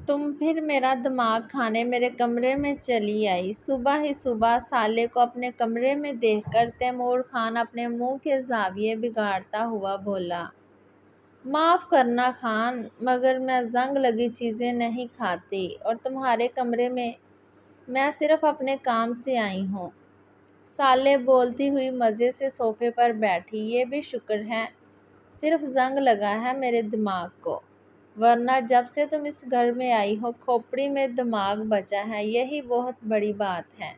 تم پھر میرا دماغ کھانے میرے کمرے میں چلی آئی۔ صبح ہی صبح صالح کو اپنے کمرے میں دیکھ کر تیمور خان اپنے منہ کے زاویے بگاڑتا ہوا بولا، معاف کرنا خان، مگر میں زنگ لگی چیزیں نہیں کھاتی، اور تمہارے کمرے میں صرف اپنے کام سے آئی ہوں۔ صالح بولتی ہوئی مزے سے صوفے پر بیٹھی، یہ بھی شکر ہے صرف زنگ لگا ہے میرے دماغ کو، ورنہ جب سے تم اس گھر میں آئی ہو کھوپڑی میں دماغ بچا ہے، یہی بہت بڑی بات ہے۔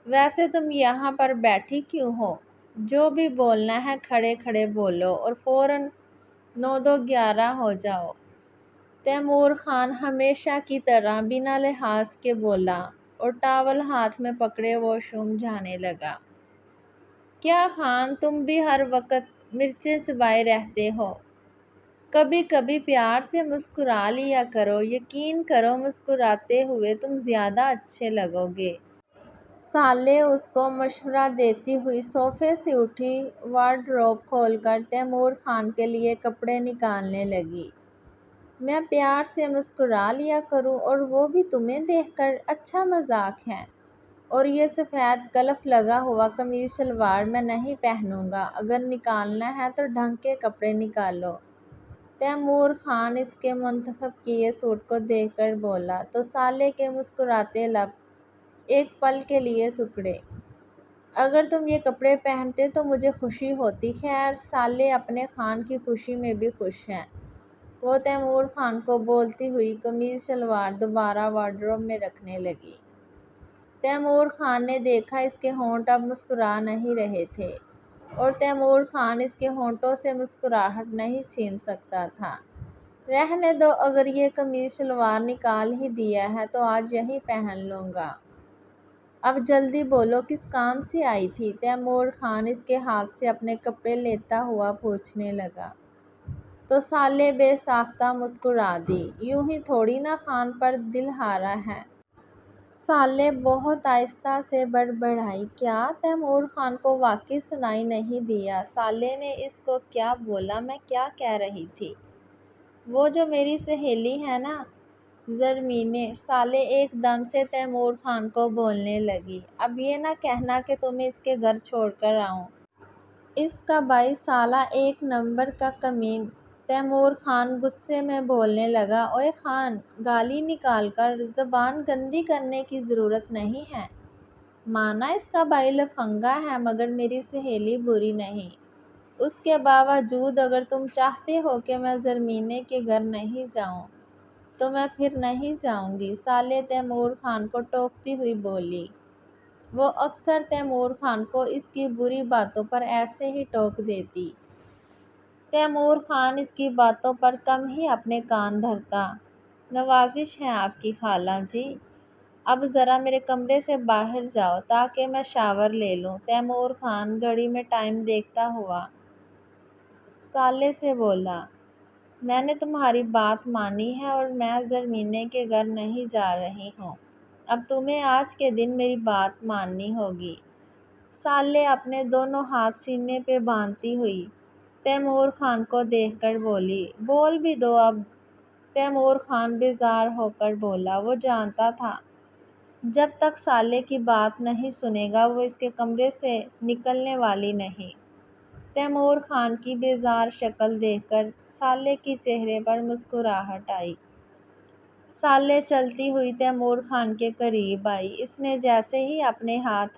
ویسے تم یہاں پر بیٹھی کیوں ہو؟ جو بھی بولنا ہے کھڑے کھڑے بولو اور فوراً 9 دو 11 ہو جاؤ۔ تیمور خان ہمیشہ کی طرح بنا لحاظ کے بولا اور ٹاول ہاتھ میں پکڑے واش روم جانے لگا۔ کیا خان، تم بھی ہر وقت مرچیں چبائے رہتے ہو؟ کبھی کبھی پیار سے مسکرا لیا کرو، یقین کرو مسکراتے ہوئے تم زیادہ اچھے لگو گے۔ صالح اس کو مشورہ دیتی ہوئی صوفے سے اٹھی، وارڈروب کھول کر تیمور خان کے لیے کپڑے نکالنے لگی۔ میں پیار سے مسکرا لیا کروں اور وہ بھی تمہیں دیکھ کر، اچھا مذاق ہے۔ اور یہ سفید کلف لگا ہوا قمیض شلوار میں نہیں پہنوں گا، اگر نکالنا ہے تو ڈھنگ کے کپڑے نکالو۔ تیمور خان اس کے منتخب کیے سوٹ کو دیکھ کر بولا تو صالح کے مسکراتے لب ایک پل کے لیے سکڑے۔ اگر تم یہ کپڑے پہنتے تو مجھے خوشی ہوتی۔ خیر، صالح اپنے خان کی خوشی میں بھی خوش ہے۔ وہ تیمور خان کو بولتی ہوئی قمیض شلوار دوبارہ وارڈروب میں رکھنے لگی۔ تیمور خان نے دیکھا اس کے ہونٹ اب مسکرا نہیں رہے تھے اور تیمور خان اس کے ہونٹوں سے مسکراہٹ نہیں چھین سکتا تھا۔ رہنے دو، اگر یہ قمیض شلوار نکال ہی دیا ہے تو آج یہی پہن لوں گا۔ اب جلدی بولو، کس کام سے آئی تھی؟ تیمور خان اس کے ہاتھ سے اپنے کپڑے لیتا ہوا پوچھنے لگا تو صالح بے ساختہ مسکرا دی، یوں ہی تھوڑی نا خان پر دل ہارا ہے۔ صالح بہت آہستہ سے بڑبڑائی، کیا؟ تیمور خان کو واقعی سنائی نہیں دیا صالح نے اس کو کیا بولا، میں کیا کہہ رہی تھی؟ وہ جو میری سہیلی ہے نا، زرمینیں۔ صالح ایک دم سے تیمور خان کو بولنے لگی، اب یہ نہ کہنا کہ تمہیں اس کے گھر چھوڑ کر آؤں۔ اس کا بھائی سالہ ایک نمبر کا کمین۔ تیمور خان غصے میں بولنے لگا، اوئے خان، گالی نکال کر زبان گندی کرنے کی ضرورت نہیں ہے۔ مانا اس کا بھائی لفنگا ہے مگر میری سہیلی بری نہیں۔ اس کے باوجود اگر تم چاہتے ہو کہ میں زرمینیں کے گھر نہیں جاؤں تو میں پھر نہیں جاؤں گی۔ صالح تیمور خان کو ٹوکتی ہوئی بولی۔ وہ اکثر تیمور خان کو اس کی بری باتوں پر ایسے ہی ٹوک دیتی۔ تیمور خان اس کی باتوں پر کم ہی اپنے کان دھرتا۔ نوازش ہے آپ کی خالہ جی، اب ذرا میرے کمرے سے باہر جاؤ تاکہ میں شاور لے لوں۔ تیمور خان گھڑی میں ٹائم دیکھتا ہوا صالح سے بولا، میں نے تمہاری بات مانی ہے اور میں زرمینیں کے گھر نہیں جا رہی ہوں۔ اب تمہیں آج کے دن میری بات ماننی ہوگی۔ صالح اپنے دونوں ہاتھ سینے پہ باندھتی ہوئی تیمور خان کو دیکھ کر بولی، بول بھی دو اب۔ تیمور خان بیزار ہو کر بولا، وہ جانتا تھا جب تک صالح کی بات نہیں سنے گا وہ اس کے کمرے سے نکلنے والی نہیں۔ تیمور خان کی بیزار شکل دیکھ کر صالح کے چہرے پر مسکراہٹ آئی۔ صالح چلتی ہوئی تیمور خان کے قریب آئی۔ اس نے جیسے ہی اپنے ہاتھ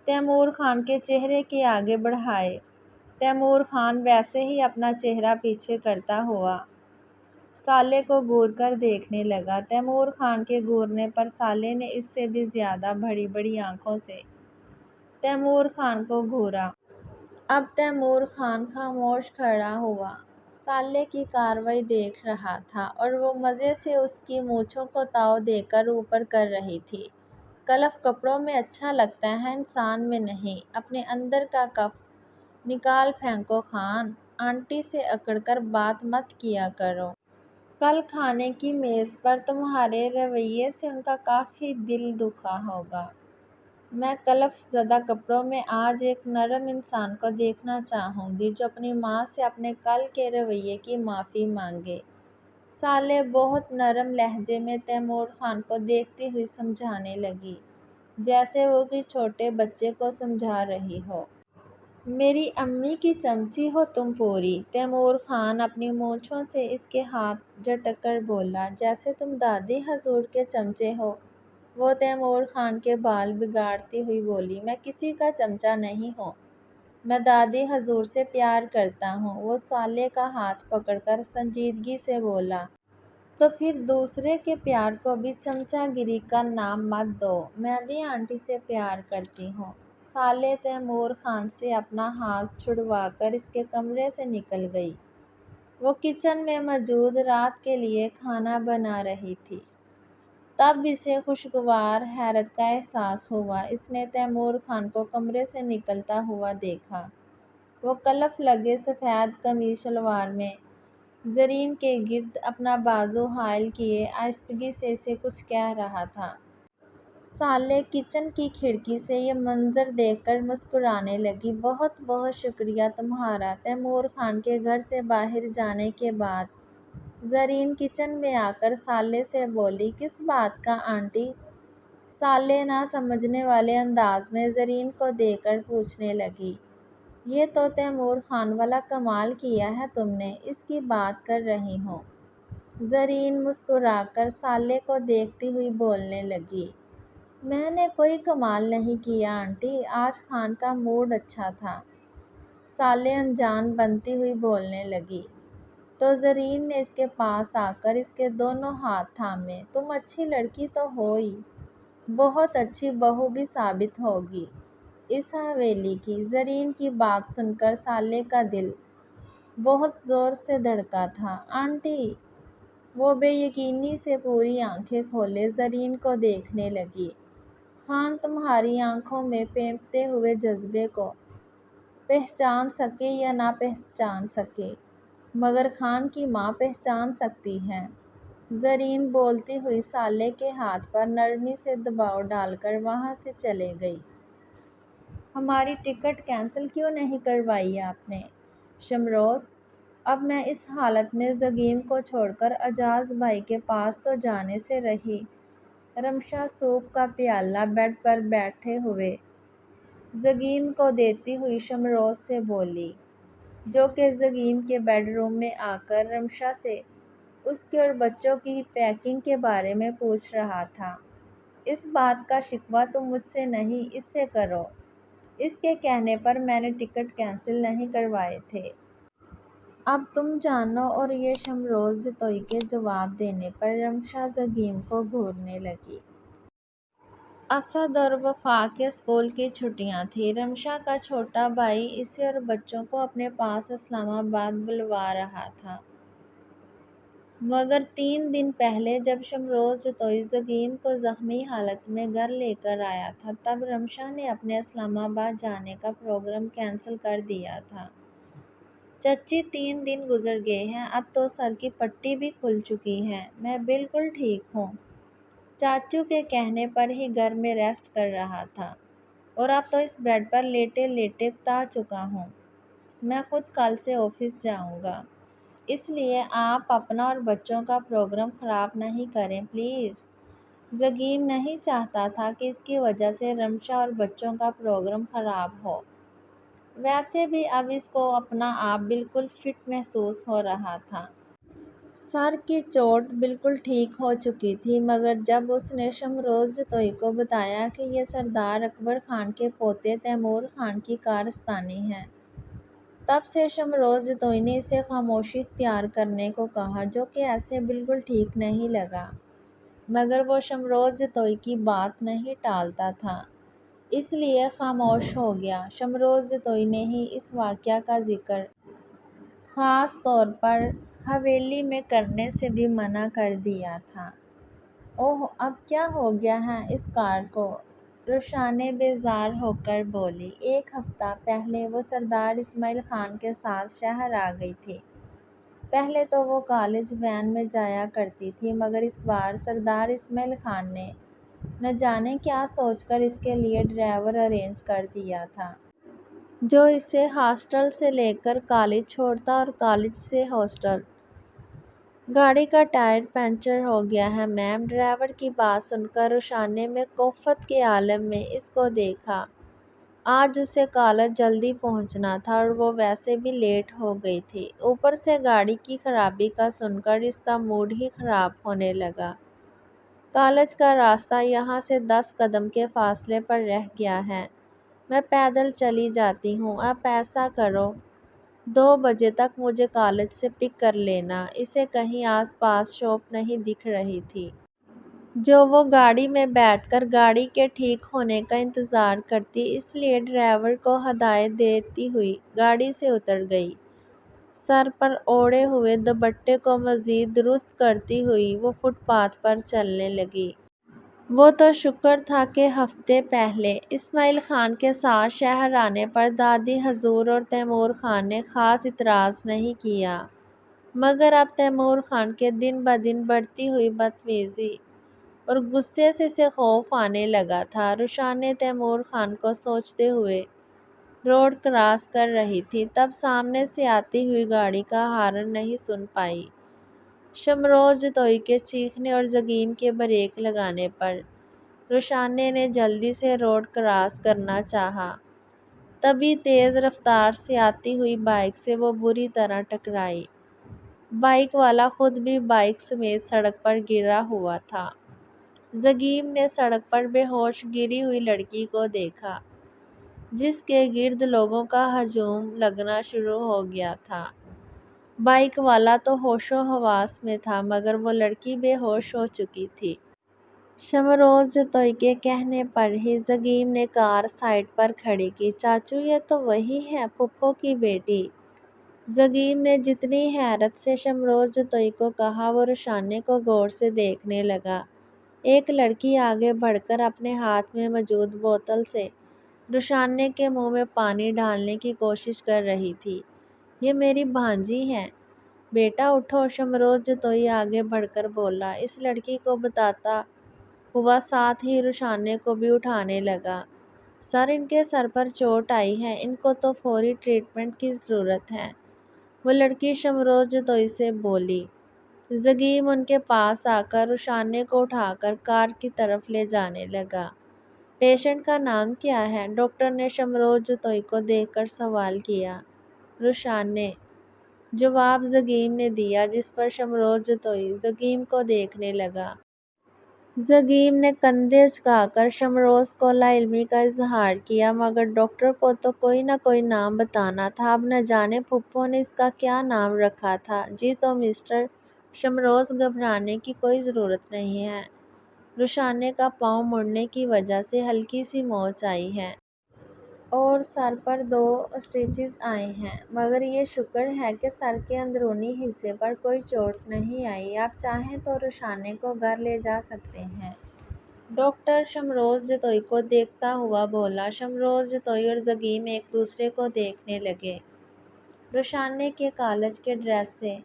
تیمور خان کے چہرے کے آگے بڑھائے، تیمور خان ویسے ہی اپنا چہرہ پیچھے کرتا ہوا صالح کو گور کر دیکھنے لگا۔ تیمور خان کے گورنے پر صالح نے اس سے بھی زیادہ بڑی بڑی آنکھوں سے تیمور خان کو گھورا۔ اب تیمور خان خاموش کھڑا ہوا صالح کی کارروائی دیکھ رہا تھا اور وہ مزے سے اس کی مونچھوں کو تاؤ دے کر اوپر کر رہی تھی۔ کلف کپڑوں میں اچھا لگتا ہے، انسان میں نہیں۔ اپنے اندر کا کف نکال پھینکو خان، آنٹی سے اکڑ کر بات مت کیا کرو۔ کل کھانے کی میز پر تمہارے رویے سے ان کا کافی دل دکھا ہوگا۔ میں کلف زدہ کپڑوں میں آج ایک نرم انسان کو دیکھنا چاہوں گی جو اپنی ماں سے اپنے کل کے رویے کی معافی مانگے۔ سالے بہت نرم لہجے میں تیمور خان کو دیکھتی ہوئی سمجھانے لگی، جیسے وہ کوئی چھوٹے بچے کو سمجھا رہی ہو۔ میری امی کی چمچی ہو تم پوری۔ تیمور خان اپنی مونچھوں سے اس کے ہاتھ جھٹک کر بولا، جیسے تم دادی حضور کے چمچے ہو۔ وہ تیمور خان کے بال بگاڑتی ہوئی بولی، میں کسی کا چمچہ نہیں ہوں، میں دادی حضور سے پیار کرتا ہوں۔ وہ سالے کا ہاتھ پکڑ کر سنجیدگی سے بولا، تو پھر دوسرے کے پیار کو بھی چمچہ گیری کا نام مت دو، میں بھی آنٹی سے پیار کرتی ہوں۔ سالے تیمور خان سے اپنا ہاتھ چھڑوا کر اس کے کمرے سے نکل گئی۔ وہ کچن میں موجود رات کے لیے کھانا بنا رہی تھی۔ تب اسے خوشگوار حیرت کا احساس ہوا۔ اس نے تیمور خان کو کمرے سے نکلتا ہوا دیکھا۔ وہ کلف لگے سفید قمیض شلوار میں زرین کے گرد اپنا بازو حائل کیے آہستگی سے اسے کچھ کہہ رہا تھا۔ سالے کچن کی کھڑکی سے یہ منظر دیکھ کر مسکرانے لگی۔ بہت بہت شکریہ تمہارا۔ تیمور خان کے گھر سے باہر جانے کے بعد زرین کچن میں آ کر سالے سے بولی، کس بات کا آنٹی؟ سالے نہ سمجھنے والے انداز میں زرین کو دیکھ کر پوچھنے لگی، یہ تو تیمور خان والا کمال کیا ہے تم نے، اس کی بات کر رہی ہوں۔ زرین مسکرا کر سالے کو دیکھتی ہوئی بولنے لگی، میں نے کوئی کمال نہیں کیا آنٹی، آج خان کا موڈ اچھا تھا۔ سالے انجان بنتی ہوئی بولنے لگی۔ تو زرین نے اس کے پاس آ کر اس کے دونوں ہاتھ تھامے، تم اچھی لڑکی تو ہو ہی، بہت اچھی بہو بھی ثابت ہوگی اس حویلی کی۔ زرین کی بات سن کر سالے کا دل بہت زور سے دھڑکا تھا۔ آنٹی! وہ بے یقینی سے پوری آنکھیں کھولے زرین کو دیکھنے لگی۔ خان تمہاری آنکھوں میں پنپتے ہوئے جذبے کو پہچان سکے یا نہ پہچان سکے، مگر خان کی ماں پہچان سکتی ہے۔ زرین بولتی ہوئی سالے کے ہاتھ پر نرمی سے دباؤ ڈال کر وہاں سے چلے گئی۔ ہماری ٹکٹ کینسل کیوں نہیں کروائی آپ نے؟ شمروز، اب میں اس حالت میں زگیم کو چھوڑ کر اعجاز بھائی کے پاس تو جانے سے رہی۔ رمشا سوپ کا پیالہ بیڈ پر بیٹھے ہوئے زگیم کو دیتی ہوئی شمروز سے بولی، جو کہ زگیم کے بیڈ روم میں آ کر رمشا سے اس کے اور بچوں کی پیکنگ کے بارے میں پوچھ رہا تھا۔ اس بات کا شکوہ تم مجھ سے نہیں اس سے کرو، اس کے کہنے پر میں نے ٹکٹ کینسل نہیں کروائے تھے۔ اب تم جانو۔ اور یہ شمروز جتوئی کے جواب دینے پر رمشا زگیم کو گھورنے لگی۔ اسد اور وفا کے اسکول کی چھٹیاں تھیں۔ رمشا کا چھوٹا بھائی اسے اور بچوں کو اپنے پاس اسلام آباد بلوا رہا تھا، مگر 3 دن پہلے جب شمروز جتوئی زگیم کو زخمی حالت میں گھر لے کر آیا تھا، تب رمشا نے اپنے اسلام آباد جانے کا پروگرام کینسل کر دیا تھا۔ چچی 3 دن گزر گئے ہیں، اب تو سر کی پٹی بھی کھل چکی ہے، میں بالکل ٹھیک ہوں۔ چاچو کے کہنے پر ہی گھر میں ریسٹ کر رہا تھا، اور اب تو اس بیڈ پر لیٹے لیٹے تا چکا ہوں۔ میں خود کل سے آفس جاؤں گا، اس لیے آپ اپنا اور بچوں کا پروگرام خراب نہیں کریں پلیز۔ زگیم نہیں چاہتا تھا کہ اس کی وجہ سے رمشا اور بچوں کا پروگرام خراب ہو۔ ویسے بھی اب اس کو اپنا آپ بالکل فٹ محسوس ہو رہا تھا۔ سر کی چوٹ بالکل ٹھیک ہو چکی تھی، مگر جب اس نے شمروز جتوئی کو بتایا کہ یہ سردار اکبر خان کے پوتے تیمور خان کی کارستانی ہے، تب سے شمروز جتوئی نے اسے خاموشی اختیار کرنے کو کہا، جو کہ اسے بالکل ٹھیک نہیں لگا، مگر وہ شمروز جتوئی کی بات نہیں ٹالتا تھا، اس لیے خاموش ہو گیا۔ شمروز جتوئی نے ہی اس واقعہ کا ذکر خاص طور پر حویلی میں کرنے سے بھی منع کر دیا تھا۔ اوہ، اب کیا ہو گیا ہے اس کار کو؟ روشانے بیزار ہو کر بولی، 1 ہفتہ پہلے وہ سردار اسماعیل خان کے ساتھ شہر آ گئی تھی۔ پہلے تو وہ کالج وین میں جایا کرتی تھی، مگر اس بار سردار اسماعیل خان نے نہ جانے کیا سوچ کر اس کے لیے ڈرائیور ارینج کر دیا تھا، جو اسے ہاسٹل سے لے کر کالج چھوڑتا اور کالج سے ہاسٹل گاڑی کا ٹائر پنچر ہو گیا ہے میم۔ ڈرائیور کی بات سن کر روشان نے کوفت کے عالم میں اس کو دیکھا۔ آج اسے کالج جلدی پہنچنا تھا اور وہ ویسے بھی لیٹ ہو گئی تھی، اوپر سے گاڑی کی خرابی کا سن کر اس کا موڈ ہی خراب ہونے لگا۔ کالج کا راستہ یہاں سے 10 قدم کے فاصلے پر رہ گیا ہے، میں پیدل چلی جاتی ہوں۔ اب ایسا کرو، 2 بجے تک مجھے کالج سے پک کر لینا۔ اسے کہیں آس پاس شاپ نہیں دکھ رہی تھی جو وہ گاڑی میں بیٹھ کر گاڑی کے ٹھیک ہونے کا انتظار کرتی، اس لیے ڈرائیور کو ہدایت دیتی ہوئی گاڑی سے اتر گئی۔ سر پر اوڑھے ہوئے دوپٹے کو مزید درست کرتی ہوئی وہ فٹ پاتھ پر چلنے لگی۔ وہ تو شکر تھا کہ ہفتے پہلے اسماعیل خان کے ساتھ شہر آنے پر دادی حضور اور تیمور خان نے خاص اعتراض نہیں کیا، مگر اب تیمور خان کے دن بدن بڑھتی ہوئی بدتمیزی اور غصے سے اسے خوف آنے لگا تھا۔ روشان نے تیمور خان کو سوچتے ہوئے روڈ کراس کر رہی تھی، تب سامنے سے آتی ہوئی گاڑی کا ہارن نہیں سن پائی۔ شمروز جتوئی کے چیخنے اور زگیم کے بریک لگانے پر روشان نے جلدی سے روڈ کراس کرنا چاہا، تبھی تیز رفتار سے آتی ہوئی بائک سے وہ بری طرح ٹکرائی۔ بائک والا خود بھی بائک سمیت سڑک پر گرا ہوا تھا۔ زگیم نے سڑک پر بے ہوش گری ہوئی لڑکی کو دیکھا، جس کے گرد لوگوں کا ہجوم لگنا شروع ہو گیا تھا۔ بائک والا تو ہوش و حواس میں تھا، مگر وہ لڑکی بے ہوش ہو چکی تھی۔ شمروز جتوئی کے کہنے پر ہی زگیم نے کار سائڈ پر کھڑی کی۔ چاچو، یہ تو وہی ہے، پھپھو کی بیٹی۔ زگیم نے جتنی حیرت سے شمروز جتوئی کو کہا، وہ روشان کو غور سے دیکھنے لگا۔ ایک لڑکی آگے بڑھ کر اپنے ہاتھ میں موجود بوتل سے روشان کے منہ میں پانی ڈالنے کی کوشش کر رہی تھی۔ یہ میری بھانجی ہے، بیٹا اٹھو، شمروز جتوئی آگے بڑھ کر بولا۔ اس لڑکی کو بتاتا ہوا ساتھ ہی روشان کو بھی اٹھانے لگا۔ سر، ان کے سر پر چوٹ آئی ہے، ان کو تو فوری ٹریٹمنٹ کی ضرورت ہے، وہ لڑکی شمروز جتوئی سے بولی۔ زگیم ان کے پاس آ کر روشان کو اٹھا کر کار کی طرف لے جانے لگا۔ پیشنٹ کا نام کیا ہے؟ ڈاکٹر نے شمروز جتوئی کو دیکھ کر سوال کیا۔ روشان نے جواب زگیم نے دیا، جس پر شمروز جتوئی زگیم کو دیکھنے لگا۔ زگیم نے کندھے جھکا کر شمروز کو لا علمی کا اظہار کیا، مگر ڈاکٹر کو تو کوئی نہ کوئی نام بتانا تھا، اب نہ جانے پھپھو نے اس کا کیا نام رکھا تھا۔ جی تو مسٹر شمروز، گھبرانے کی کوئی ضرورت نہیں ہے، روشان کا پاؤں مڑنے کی وجہ سے ہلکی سی موچ آئی ہے اور سر پر 2 اسٹیچز آئے ہیں، مگر یہ شکر ہے کہ سر کے اندرونی حصے پر کوئی چوٹ نہیں آئی۔ آپ چاہیں تو روشان کو گھر لے جا سکتے ہیں، ڈاکٹر شمروز جتوئی کو دیکھتا ہوا بولا۔ شمروز جتوئی اور زگیم ایک دوسرے کو دیکھنے لگے۔ روشان کے کالج کے ڈریس سے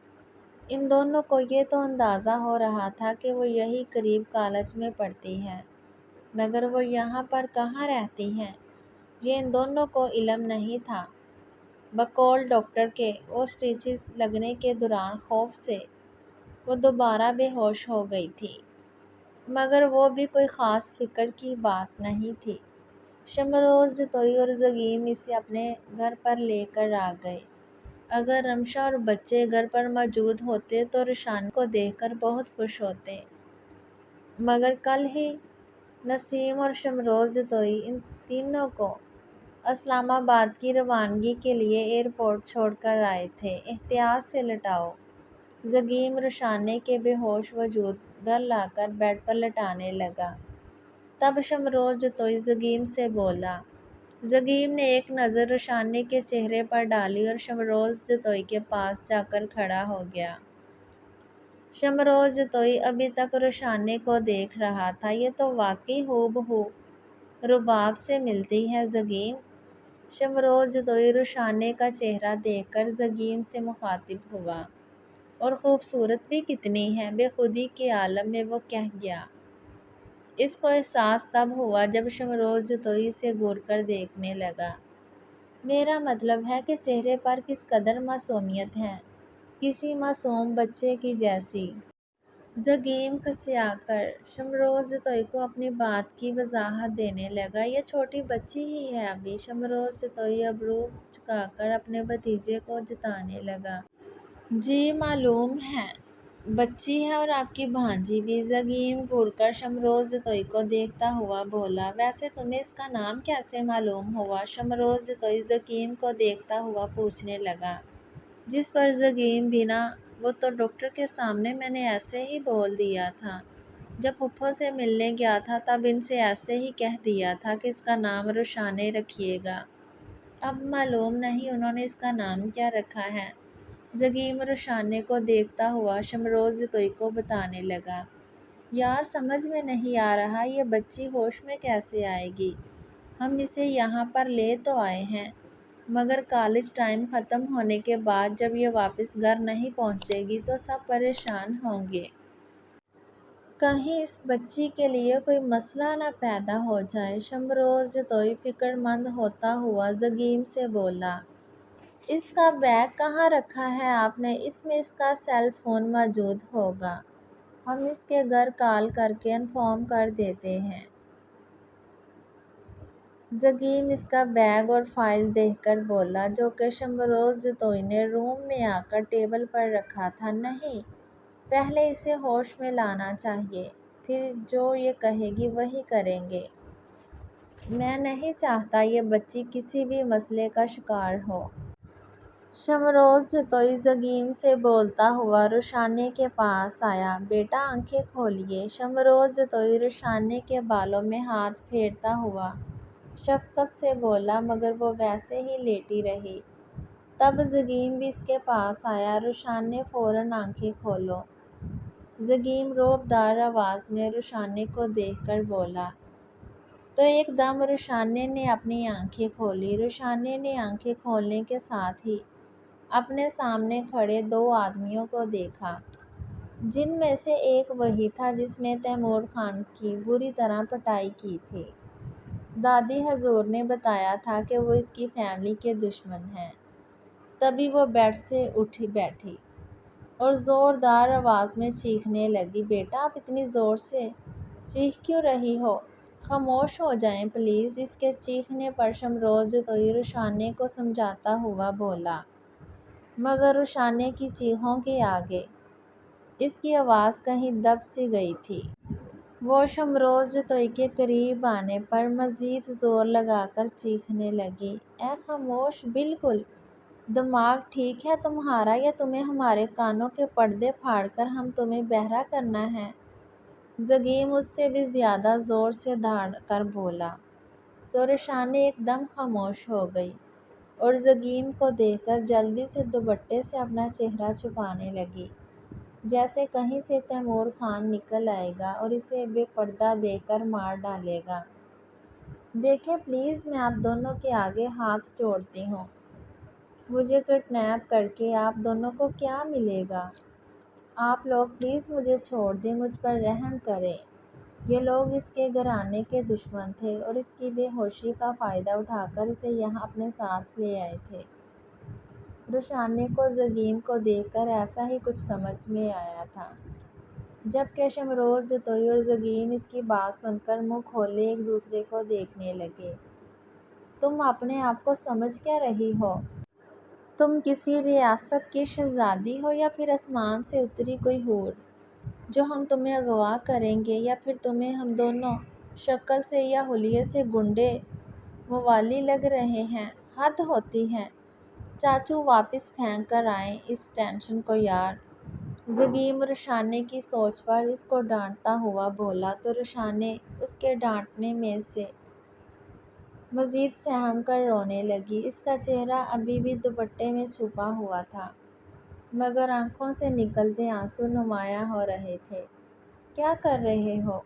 ان دونوں کو یہ تو اندازہ ہو رہا تھا کہ وہ یہی قریب کالج میں پڑھتی ہے، مگر وہ یہاں پر کہاں رہتی ہیں، یہ ان دونوں کو علم نہیں تھا۔ بقول ڈاکٹر کے، وہ اسٹیچز لگنے کے دوران خوف سے وہ دوبارہ بے ہوش ہو گئی تھی، مگر وہ بھی کوئی خاص فکر کی بات نہیں تھی۔ شمروز جتوئی اور زگیم اسے اپنے گھر پر لے کر آ گئے۔ اگر رمشا اور بچے گھر پر موجود ہوتے تو روشان کو دیکھ کر بہت خوش ہوتے، مگر کل ہی نسیم اور شمروز جتوئی ان تینوں کو اسلام آباد کی روانگی کے لیے ایئرپورٹ چھوڑ کر آئے تھے۔ احتیاط سے لٹاؤ۔ زگیم روشان کے بے ہوش وجود گھر لا کر بیڈ پر لٹانے لگا، تب شمروز جتوئی زگیم سے بولا۔ زگیم نے ایک نظر روشان کے چہرے پر ڈالی اور شمروز جتوئی کے پاس جا کر کھڑا ہو گیا۔ شمروز جتوئی ابھی تک روشان کو دیکھ رہا تھا۔ یہ تو واقعی ہو بہو رباب سے ملتی ہے زگیم۔ شمروز جتوئی روشان کا چہرہ دیکھ کر زگیم سے مخاطب ہوا۔ اور خوبصورت بھی کتنی ہے، بے خودی کے عالم میں وہ کہہ گیا۔ اس کو احساس تب ہوا جب شمروز جتوئی اسے گور کر دیکھنے لگا۔ میرا مطلب ہے کہ چہرے پر کس قدر معصومیت ہے، کسی معصوم بچے کی جیسی۔ زگیم کھسیا کر شمروز جتوئی کو اپنی بات کی وضاحت دینے لگا۔ یہ چھوٹی بچی ہی ہے ابھی۔ شمروز جتوئی ابرو جھکا کر اپنے بھتیجے کو جتانے لگا۔ جی معلوم ہے، بچی ہے اور آپ کی بھانجی بھی۔ زگیم گھور کر شمروز جتوئی کو دیکھتا ہوا بولا۔ ویسے تمہیں اس کا نام کیسے معلوم ہوا؟ شمروز جتوئی زگیم کو دیکھتا ہوا پوچھنے لگا۔ جس پر زگیم بھینا، وہ تو ڈاکٹر کے سامنے میں نے ایسے ہی بول دیا تھا۔ جب پھپھو سے ملنے گیا تھا تب ان سے ایسے ہی کہہ دیا تھا کہ اس کا نام روشانے رکھیے گا۔ اب معلوم نہیں انہوں نے اس کا نام کیا رکھا ہے۔ زگیم روشانے کو دیکھتا ہوا شمروز جتوئی کو بتانے لگا۔ یار سمجھ میں نہیں آ رہا یہ بچی ہوش میں کیسے آئے گی؟ ہم اسے یہاں پر لے تو آئے ہیں، مگر کالج ٹائم ختم ہونے کے بعد جب یہ واپس گھر نہیں پہنچے گی تو سب پریشان ہوں گے۔ کہیں اس بچی کے لیے کوئی مسئلہ نہ پیدا ہو جائے۔ شمروز جتوئی فکر مند ہوتا ہوا زگیم سے بولا۔ اس کا بیگ کہاں رکھا ہے آپ نے؟ اس میں اس کا سیل فون موجود ہوگا، ہم اس کے گھر کال کر کے انفارم کر دیتے ہیں۔ زگیم اس کا بیگ اور فائل دیکھ کر بولا، جو کہ شمروز جتوئی نے روم میں آ کر ٹیبل پر رکھا تھا۔ نہیں، پہلے اسے ہوش میں لانا چاہیے، پھر جو یہ کہے گی وہی کریں گے۔ میں نہیں چاہتا یہ بچی کسی بھی مسئلے کا شکار ہو۔ شمروز جتوئی زگیم سے بولتا ہوا روشانے کے پاس آیا۔ بیٹا آنکھیں کھولیے۔ شمروز جتوئی روشانے کے بالوں میں ہاتھ پھیرتا ہوا شفقت سے بولا، مگر وہ ویسے ہی لیٹی رہی۔ تب زگیم بھی اس کے پاس آیا۔ روشانے فوراً آنکھیں کھولو۔ زگیم رعب دار آواز میں روشانے کو دیکھ کر بولا۔ تو ایک دم روشانے نے اپنی آنکھیں کھولی۔ روشانے نے آنکھیں کھولنے کے ساتھ ہی اپنے سامنے کھڑے دو آدمیوں کو دیکھا، جن میں سے ایک وہی تھا جس نے تیمور خان کی بری طرح پٹائی کی تھی۔ دادی حضور نے بتایا تھا کہ وہ اس کی فیملی کے دشمن ہیں۔ تبھی وہ بیڈ سے اٹھ بیٹھی اور زوردار آواز میں چیخنے لگی۔ بیٹا آپ اتنی زور سے چیخ کیوں رہی ہو؟ خاموش ہو جائیں پلیز۔ اس کے چیخنے پر شمروز جتوئی روشانے کو سمجھاتا ہوا بولا، مگر روشانے کی چیخوں کے آگے اس کی آواز کہیں دب سی گئی تھی۔ وہ شمروز جتوئی کے قریب آنے پر مزید زور لگا کر چیخنے لگی۔ اے خاموش، بالکل دماغ ٹھیک ہے تمہارا یا تمہیں ہمارے کانوں کے پردے پھاڑ کر ہم تمہیں بہرا کرنا ہے؟ زگیم اس سے بھی زیادہ زور سے دھاڑ کر بولا۔ تو روشانے ایک دم خاموش ہو گئی اور زگیم کو دیکھ کر جلدی سے دوپٹے سے اپنا چہرہ چھپانے لگی، جیسے کہیں سے تیمور خان نکل آئے گا اور اسے بے پردہ دیکھ کر مار ڈالے گا۔ دیکھیں پلیز، میں آپ دونوں کے آگے ہاتھ جوڑتی ہوں، مجھے کڈنیپ کر کے آپ دونوں کو کیا ملے گا؟ آپ لوگ پلیز مجھے چھوڑ دیں، مجھ پر رحم کریں۔ یہ لوگ اس کے گھرانے کے دشمن تھے اور اس کی بے ہوشی کا فائدہ اٹھا کر اسے یہاں اپنے ساتھ لے آئے تھے۔ روشانے کو زگیم کو دیکھ کر ایسا ہی کچھ سمجھ میں آیا تھا، جبکہ شمروز جتوئی اور زگیم اس کی بات سن کر منہ کھولے ایک دوسرے کو دیکھنے لگے۔ تم اپنے آپ کو سمجھ کیا رہی ہو؟ تم کسی ریاست کی شہزادی ہو یا پھر آسمان سے اتری کوئی حور جو ہم تمہیں اغوا کریں گے، یا پھر تمہیں ہم دونوں شکل سے یا حلیے سے گنڈے موالی لگ رہے ہیں؟ حد ہوتی ہے۔ چاچو واپس پھینک کر آئیں اس ٹینشن کو یار۔ زگیم روشانے کی سوچ پر اس کو ڈانٹتا ہوا بولا تو روشانے اس کے ڈانٹنے میں سے مزید سہم کر رونے لگی۔ اس کا چہرہ ابھی بھی دوپٹے میں چھپا ہوا تھا، مگر آنکھوں سے نکلتے آنسو نمایاں ہو رہے تھے۔ کیا کر رہے ہو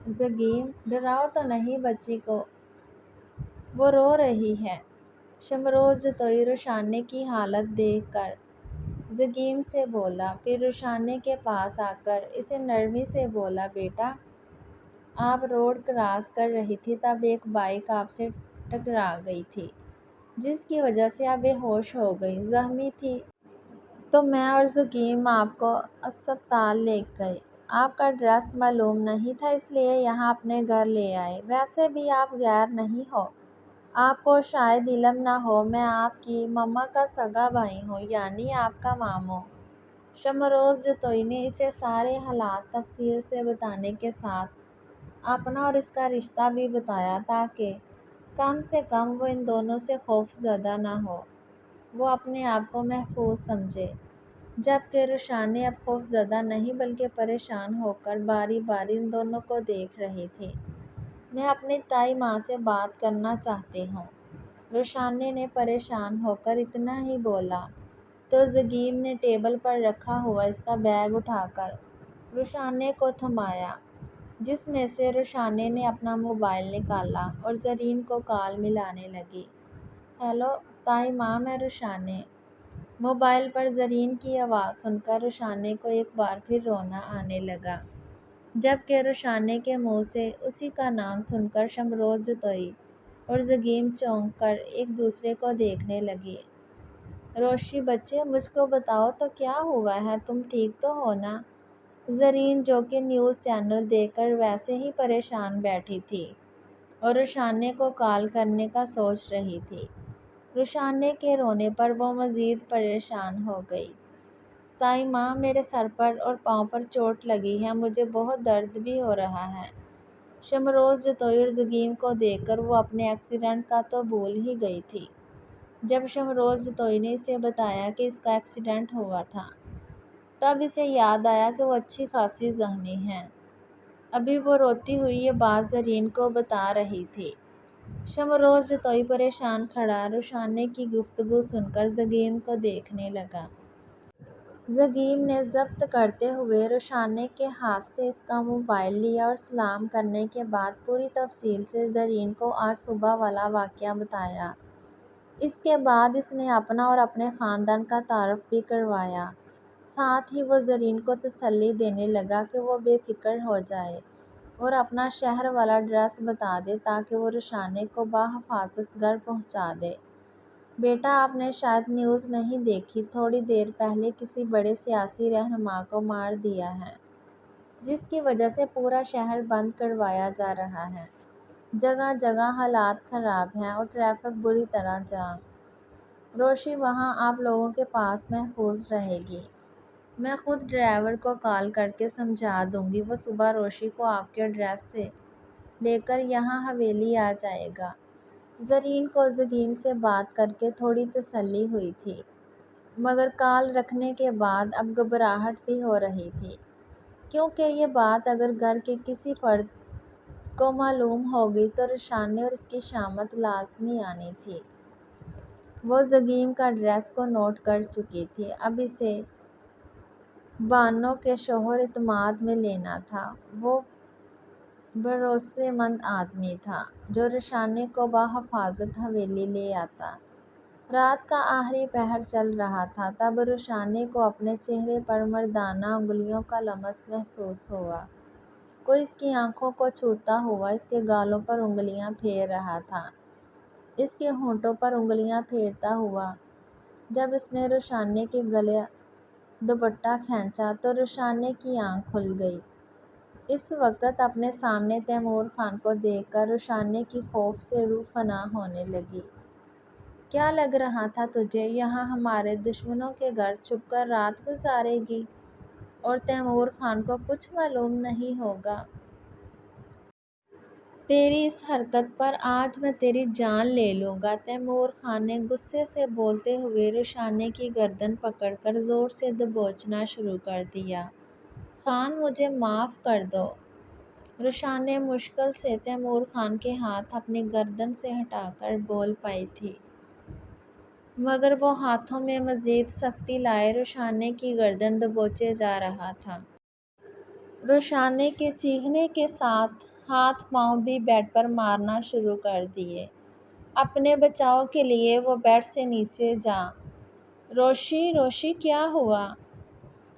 زگیم؟ ڈراؤ تو نہیں بچی کو، وہ رو رہی ہے۔ شمروز جتوئی روشانے کی حالت دیکھ کر زگیم سے بولا، پھر روشانے کے پاس آ کر اسے نرمی سے بولا، بیٹا آپ روڈ کراس کر رہی تھی تب ایک بائک آپ سے ٹکرا گئی تھی، جس کی وجہ سے آپ بے ہوش ہو گئی، زخمی تھی۔ تو میں اور زکیم آپ کو اسپتال لے گئے۔ آپ کا ایڈریس معلوم نہیں تھا اس لیے یہاں اپنے گھر لے آئے۔ ویسے بھی آپ غیر نہیں ہو، آپ کو شاید علم نہ ہو میں آپ کی مما کا سگا بھائی ہوں، یعنی آپ کا ماموں۔ شمروز جتوئی نے اسے سارے حالات تفصیل سے بتانے کے ساتھ اپنا اور اس کا رشتہ بھی بتایا تاکہ کم سے کم وہ ان دونوں سے خوف زدہ نہ ہو، وہ اپنے آپ کو محفوظ سمجھے، جبکہ روشانی اب خوف زدہ نہیں بلکہ پریشان ہو کر باری باری ان دونوں کو دیکھ رہی تھی۔ میں اپنی تائی ماں سے بات کرنا چاہتی ہوں، روشانی نے پریشان ہو کر اتنا ہی بولا تو زگیم نے ٹیبل پر رکھا ہوا اس کا بیگ اٹھا کر روشانی کو تھمایا، جس میں سے روشانی نے اپنا موبائل نکالا اور زرین کو کال ملانے لگی۔ ہیلو تائی ماں، میں روشانی۔ موبائل پر زرین کی آواز سن کر روشانی کو ایک بار پھر رونا آنے لگا، جبکہ روشانی کے منہ سے اسی کا نام سن کر شمروز جتوئی اور زگیم چونک کر ایک دوسرے کو دیکھنے لگے۔ روشی بچے، مجھ کو بتاؤ تو کیا ہوا ہے، تم ٹھیک تو ہو نا؟ زرین، جو کہ نیوز چینل دیکھ کر ویسے ہی پریشان بیٹھی تھی اور روشانی کو کال کرنے کا سوچ رہی تھی، روشانی کے رونے پر وہ مزید پریشان ہو گئی۔ تائی ماں، میرے سر پر اور پاؤں پر چوٹ لگی ہے، مجھے بہت درد بھی ہو رہا ہے۔ شمروز جتوئی اور زگیم کو دیکھ کر وہ اپنے ایکسیڈنٹ کا تو بھول ہی گئی تھی۔ جب شمروز جتوئی نے اسے بتایا کہ اس کا ایکسیڈنٹ ہوا تھا، تب اسے یاد آیا کہ وہ اچھی خاصی زخمی ہے۔ ابھی وہ روتی ہوئی یہ بات زرین کو بتا رہی تھی۔ شمروز جتوئی پریشان کھڑا روشانی کی گفتگو سن کر زگیم کو دیکھنے لگا۔ زگیم نے ضبط کرتے ہوئے روشانی کے ہاتھ سے اس کا موبائل لیا اور سلام کرنے کے بعد پوری تفصیل سے زرین کو آج صبح والا واقعہ بتایا۔ اس کے بعد اس نے اپنا اور اپنے خاندان کا تعارف بھی کروایا، ساتھ ہی وہ زرین کو تسلی دینے لگا کہ وہ بے فکر ہو جائے اور اپنا شہر والا ایڈریس بتا دے تاکہ وہ روشانی کو بحفاظت گھر پہنچا دے۔ بیٹا، آپ نے شاید نیوز نہیں دیکھی، تھوڑی دیر پہلے کسی بڑے سیاسی رہنما کو مار دیا ہے، جس کی وجہ سے پورا شہر بند کروایا جا رہا ہے۔ جگہ جگہ حالات خراب ہیں اور ٹریفک بری طرح جام۔ روشی وہاں آپ لوگوں کے پاس محفوظ رہے گی، میں خود ڈرائیور کو کال کر کے سمجھا دوں گی، وہ صبح روشی کو آپ کے ایڈریس سے لے کر یہاں حویلی آ جائے گا۔ زرین کو زگیم سے بات کر کے تھوڑی تسلی ہوئی تھی، مگر کال رکھنے کے بعد اب گھبراہٹ بھی ہو رہی تھی، کیونکہ یہ بات اگر گھر کے کسی فرد کو معلوم ہوگی تو روشانی اور اس کی شامت لازمی آنی تھی۔ وہ زگیم کا ایڈریس کو نوٹ کر چکی تھی، اب اسے بانو کے شوہر اعتماد میں لینا تھا۔ وہ بھروسے مند آدمی تھا جو روشانی کو بحفاظت حویلی لے آتا۔ رات کا آخری پہر چل رہا تھا تب روشانی کو اپنے چہرے پر مردانہ انگلیوں کا لمس محسوس ہوا۔ کوئی اس کی آنکھوں کو چھوتا ہوا اس کے گالوں پر انگلیاں پھیر رہا تھا، اس کے ہونٹوں پر انگلیاں پھیرتا ہوا۔ جب اس نے روشانی کے گلے دوپٹہ کھینچا تو روشانی کی آنکھ کھل گئی۔ اس وقت اپنے سامنے تیمور خان کو دیکھ کر روشانی کی خوف سے روح فنا ہونے لگی۔ کیا لگ رہا تھا تجھے یہاں ہمارے دشمنوں کے گھر چھپ کر رات گزارے گی اور تیمور خان کو کچھ معلوم نہیں ہوگا؟ تیری اس حرکت پر آج میں تیری جان لے لوں گا۔ تیمور خان نے غصے سے بولتے ہوئے روشانی کی گردن پکڑ کر زور سے دبوچنا شروع کر دیا۔ خان، مجھے معاف کر دو۔ روشانی مشکل سے تیمور خان کے ہاتھ اپنی گردن سے ہٹا کر بول پائی تھی، مگر وہ ہاتھوں میں مزید سختی لائے روشانی کی گردن دبوچے جا رہا تھا۔ روشانی کے چیخنے کے ساتھ ہاتھ پاؤں بھی بیڈ پر مارنا شروع کر دیے۔ اپنے بچاؤ کے لیے وہ بیڈ سے نیچے جا۔ روشی کیا ہوا؟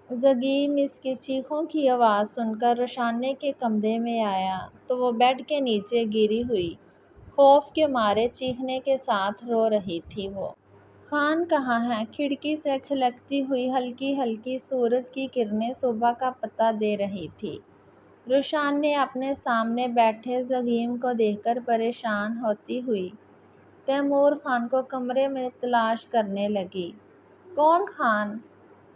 زگیم اس کی چیخوں کی آواز سن کر روشانی کے کمرے میں آیا تو وہ بیڈ کے نیچے گری ہوئی خوف کے مارے چیخنے کے ساتھ رو رہی تھی۔ وہ خان کہاں ہے؟ کھڑکی سے چھلکتی ہوئی ہلکی ہلکی سورج کی کرنیں صبح کا پتہ دے رہی تھی۔ روشان نے اپنے سامنے بیٹھے زگیم کو دیکھ کر پریشان ہوتی ہوئی تیمور خان کو کمرے میں تلاش کرنے لگی۔ کون خان؟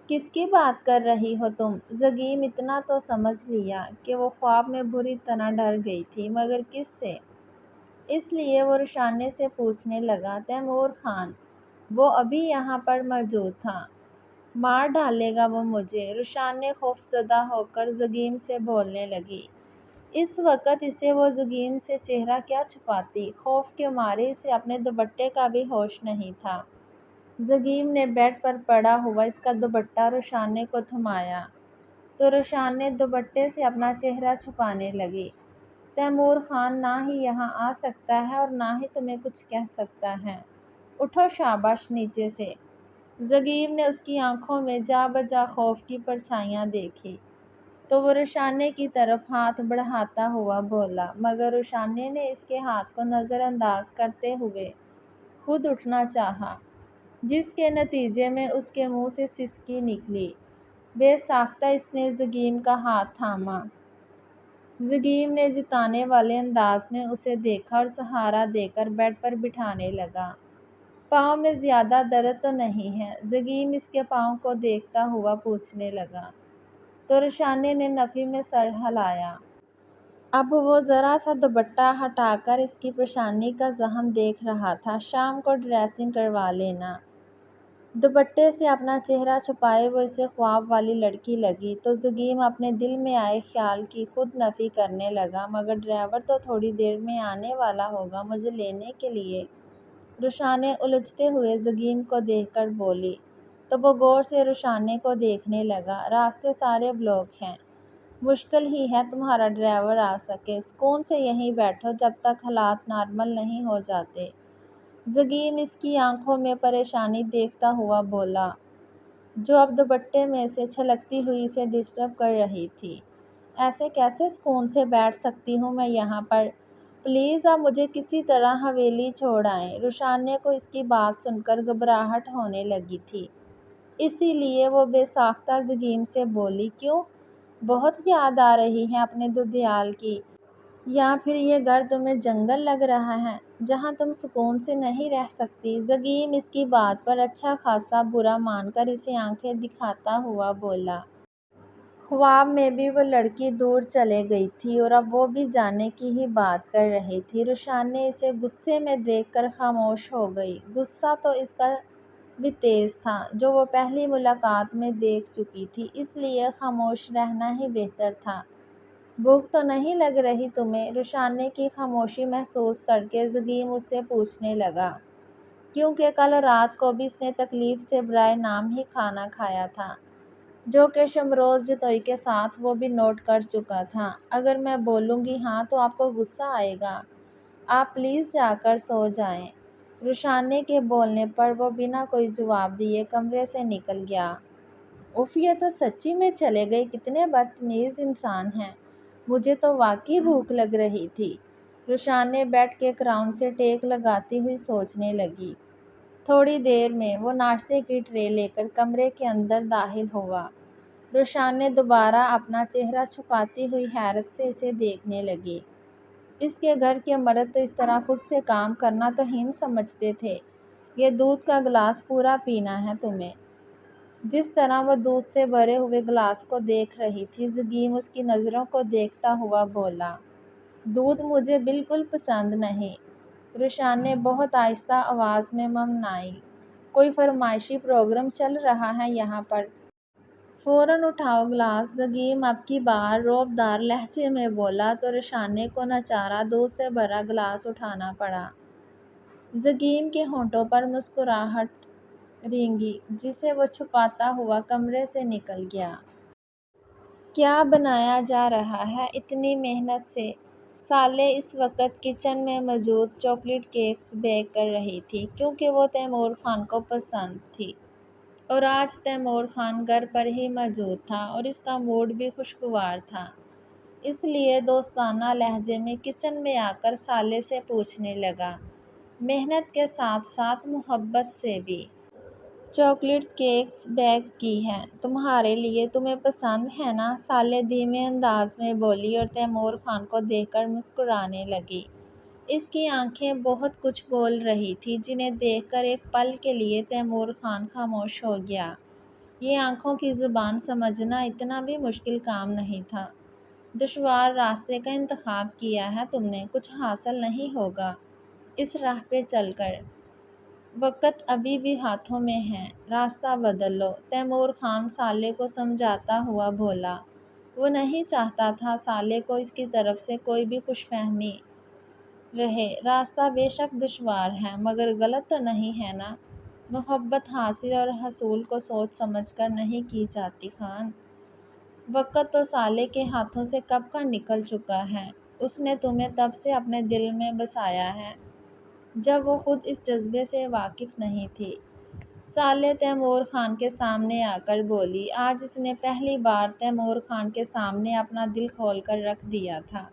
کس کی بات کر رہی ہو تم؟ زگیم اتنا تو سمجھ لیا کہ وہ خواب میں بری طرح ڈر گئی تھی، مگر کس سے؟ اس لیے وہ روشانے سے پوچھنے لگا، تیمور خان، وہ ابھی یہاں پر موجود تھا، مار ڈالے گا وہ مجھے؟ روشانے خوفزدہ ہو کر زگیم سے بولنے لگی۔ اس وقت اسے وہ زگیم سے چہرہ کیا چھپاتی، خوف کے مارے اسے اپنے دوپٹے کا بھی ہوش نہیں تھا۔ زگیم نے بیڈ پر پڑا ہوا اس کا دوپٹہ روشانے کو تھمایا تو روشانے دوپٹے سے اپنا چہرہ چھپانے لگی۔ تیمور خان نہ ہی یہاں آ سکتا ہے اور نہ ہی تمہیں کچھ کہہ سکتا ہے، اٹھو شاباش نیچے سے۔ زگیم نے اس کی آنکھوں میں جا بجا خوف کی پرچھائیاں دیکھی تو وہ روشانے کی طرف ہاتھ بڑھاتا ہوا بولا، مگر روشانے نے اس کے ہاتھ کو نظر انداز کرتے ہوئے خود اٹھنا چاہا، جس کے نتیجے میں اس کے منہ سے سسکی نکلی۔ بے ساختہ اس نے زگیم کا ہاتھ تھاما۔ زگیم نے جتانے والے انداز میں اسے دیکھا اور سہارا دے کر بیڈ پر بٹھانے لگا۔ پاؤں میں زیادہ درد تو نہیں ہے؟ زگیم اس کے پاؤں کو دیکھتا ہوا پوچھنے لگا تو روشانے نے نفی میں سر ہلایا۔ اب وہ ذرا سا دوپٹہ ہٹا کر اس کی پیشانی کا زخم دیکھ رہا تھا۔ شام کو ڈریسنگ کروا لینا۔ دوپٹے سے اپنا چہرہ چھپائے وہ اسے خواب والی لڑکی لگی تو زگیم اپنے دل میں آئے خیال کی خود نفی کرنے لگا، مگر ڈرائیور تو تھوڑی دیر میں آنے والا ہوگا مجھے لینے کے لیے۔ روشانے الجھتے ہوئے زگیم کو دیکھ کر بولی تو وہ غور سے روشانے کو دیکھنے لگا۔ راستے سارے بلاک ہیں، مشکل ہی ہے تمہارا ڈرائیور آ سکے، سکون سے یہیں بیٹھو جب تک حالات نارمل نہیں ہو جاتے۔ زگیم اس کی آنکھوں میں پریشانی دیکھتا ہوا بولا، جو اب دوپٹے میں سے چھلکتی ہوئی اسے ڈسٹرب کر رہی تھی۔ ایسے کیسے سکون سے بیٹھ سکتی ہوں میں یہاں پر؟ پلیز آپ مجھے کسی طرح حویلی چھوڑ آئیں۔ روشانے کو اس کی بات سن کر گھبراہٹ ہونے لگی تھی، اسی لیے وہ بے ساختہ زگیم سے بولی، کیوں؟ بہت یاد آ رہی ہے اپنے دودھیال کی؟ یا پھر یہ گھر تمہیں جنگل لگ رہا ہے جہاں تم سکون سے نہیں رہ سکتی؟ زگیم اس کی بات پر اچھا خاصا برا مان کر اسے آنکھیں دکھاتا ہوا بولا۔ خواب میں بھی وہ لڑکی دور چلے گئی تھی اور اب وہ بھی جانے کی ہی بات کر رہی تھی۔ روشانے اسے غصے میں دیکھ کر خاموش ہو گئی۔ غصہ تو اس کا بھی تیز تھا، جو وہ پہلی ملاقات میں دیکھ چکی تھی، اس لیے خاموش رہنا ہی بہتر تھا۔ بھوک تو نہیں لگ رہی تمہیں؟ روشانے کی خاموشی محسوس کر کے زگیم اس سے پوچھنے لگا، کیونکہ کل رات کو بھی اس نے تکلیف سے برائے نام ہی کھانا کھایا تھا، جو کہ شمروز جتوئی کے ساتھ وہ بھی نوٹ کر چکا تھا۔ اگر میں بولوں گی ہاں تو آپ کو غصہ آئے گا، آپ پلیز جا کر سو جائیں۔ روشانے کے بولنے پر وہ بنا کوئی جواب دیے کمرے سے نکل گیا۔ اف، یہ تو سچی میں چلے گئے، کتنے بدتمیز انسان ہیں، مجھے تو واقعی بھوک لگ رہی تھی۔ روشانے بیڈ کے کراؤن سے ٹیک لگاتی ہوئی سوچنے لگی۔ تھوڑی دیر میں وہ ناشتے کی ٹرے لے کر کمرے کے اندر داخل ہوا۔ روشانے دوبارہ اپنا چہرہ چھپاتی ہوئی حیرت سے اسے دیکھنے لگی۔ اس کے گھر کے مرد تو اس طرح خود سے کام کرنا توہین سمجھتے تھے، یہ دودھ کا گلاس پورا پینا ہے تمہیں؟ جس طرح وہ دودھ سے بھرے ہوئے گلاس کو دیکھ رہی تھی، زگیم اس کی نظروں کو دیکھتا ہوا بولا، دودھ مجھے بالکل پسند نہیں۔ روشانے بہت آہستہ آواز میں ممنائی، کوئی فرمائشی پروگرام چل رہا ہے یہاں پر؟ فوراً اٹھاؤ گلاس۔ زگیم اب کی بار رعبدار لہجے میں بولا تو روشانے کو ناچارہ دودھ سے بھرا گلاس اٹھانا پڑا۔ زگیم کے ہونٹوں پر مسکراہٹ رینگی، جسے وہ چھپاتا ہوا کمرے سے نکل گیا۔ کیا بنایا جا رہا ہے اتنی محنت سے؟ سالے اس وقت کچن میں موجود چاکلیٹ کیکس بیک کر رہی تھی، کیونکہ وہ تیمور خان کو پسند تھی اور آج تیمور خان گھر پر ہی موجود تھا اور اس کا موڈ بھی خوشگوار تھا، اس لیے دوستانہ لہجے میں کچن میں آ کر سالے سے پوچھنے لگا، محنت کے ساتھ ساتھ محبت سے بھی؟ چاکلیٹ کیکس بیک کی ہیں تمہارے لیے، تمہیں پسند ہے نا؟ سالے دھیمے انداز میں بولی اور تیمور خان کو دیکھ کر مسکرانے لگی۔ اس کی آنکھیں بہت کچھ بول رہی تھیں جنہیں دیکھ کر ایک پل کے لیے تیمور خان خاموش ہو گیا۔ یہ آنکھوں کی زبان سمجھنا اتنا بھی مشکل کام نہیں تھا۔ دشوار راستے کا انتخاب کیا ہے تم نے، کچھ حاصل نہیں ہوگا اس راہ پہ چل کر۔ وقت ابھی بھی ہاتھوں میں ہے، راستہ بدل لو، تیمور خان سالے کو سمجھاتا ہوا بولا۔ وہ نہیں چاہتا تھا سالے کو اس کی طرف سے کوئی بھی خوش فہمی رہے۔ راستہ بے شک دشوار ہے مگر غلط تو نہیں ہے نا؟ محبت حاصل اور حصول کو سوچ سمجھ کر نہیں کی جاتی خان۔ وقت تو سالے کے ہاتھوں سے کب کا نکل چکا ہے۔ اس نے تمہیں تب سے اپنے دل میں بسایا ہے جب وہ خود اس جذبے سے واقف نہیں تھی۔ سالے تیمور خان کے سامنے آ کر بولی۔ آج اس نے پہلی بار تیمور خان کے سامنے اپنا دل کھول کر رکھ دیا تھا۔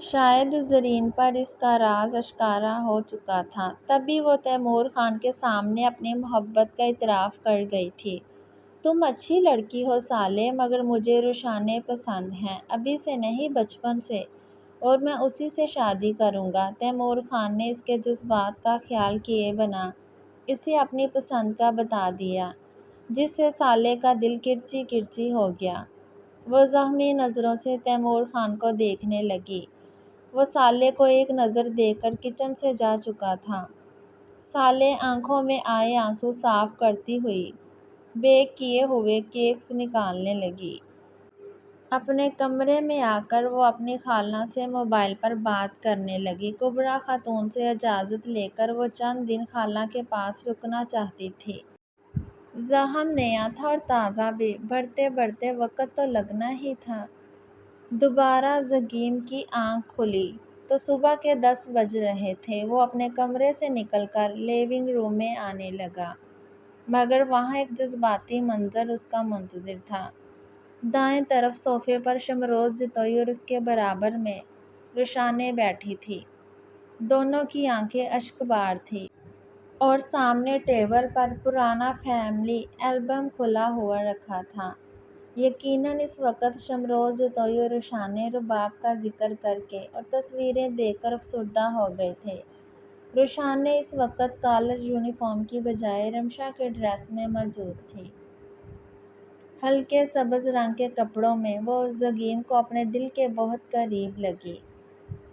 شاید زرین پر اس کا راز آشکارا ہو چکا تھا، تبھی وہ تیمور خان کے سامنے اپنی محبت کا اعتراف کر گئی تھی۔ تم اچھی لڑکی ہو سالے، مگر مجھے رشانے پسند ہیں، ابھی سے نہیں بچپن سے، اور میں اسی سے شادی کروں گا۔ تیمور خان نے اس کے جذبات کا خیال کیے بنا اسے اپنی پسند کا بتا دیا، جس سے سالے کا دل کرچی کرچی ہو گیا۔ وہ زخمی نظروں سے تیمور خان کو دیکھنے لگی۔ وہ سالے کو ایک نظر دے کر کچن سے جا چکا تھا۔ سالے آنکھوں میں آئے آنسو صاف کرتی ہوئی بیک کیے ہوئے کیکس نکالنے لگی۔ اپنے کمرے میں آ کر وہ اپنی خالہ سے موبائل پر بات کرنے لگی۔ کبریٰ خاتون سے اجازت لے کر وہ چند دن خالہ کے پاس رکنا چاہتی تھی۔ زخم نیا تھا اور تازہ بھی، بڑھتے بڑھتے وقت تو لگنا ہی تھا۔ دوبارہ زگیم کی آنکھ کھلی تو صبح کے 10 بج رہے تھے۔ وہ اپنے کمرے سے نکل کر لیونگ روم میں آنے لگا، مگر وہاں ایک جذباتی منظر اس کا منتظر تھا۔ دائیں طرف صوفے پر شمروز جتوئی اور اس کے برابر میں رشانے بیٹھی تھی۔ دونوں کی آنکھیں اشک بار تھیں اور سامنے ٹیبل پر پرانا فیملی البم کھلا ہوا رکھا تھا۔ یقیناً اس وقت شمروز جتوئی اور رشانے رباب کا ذکر کر کے اور تصویریں دیکھ کر افسردہ ہو گئے تھے۔ رشانے اس وقت کالج یونیفارم کی بجائے رمشا کے ڈریس میں موجود تھی۔ ہلکے سبز رنگ کے کپڑوں میں وہ زگیم کو اپنے دل کے بہت قریب لگی۔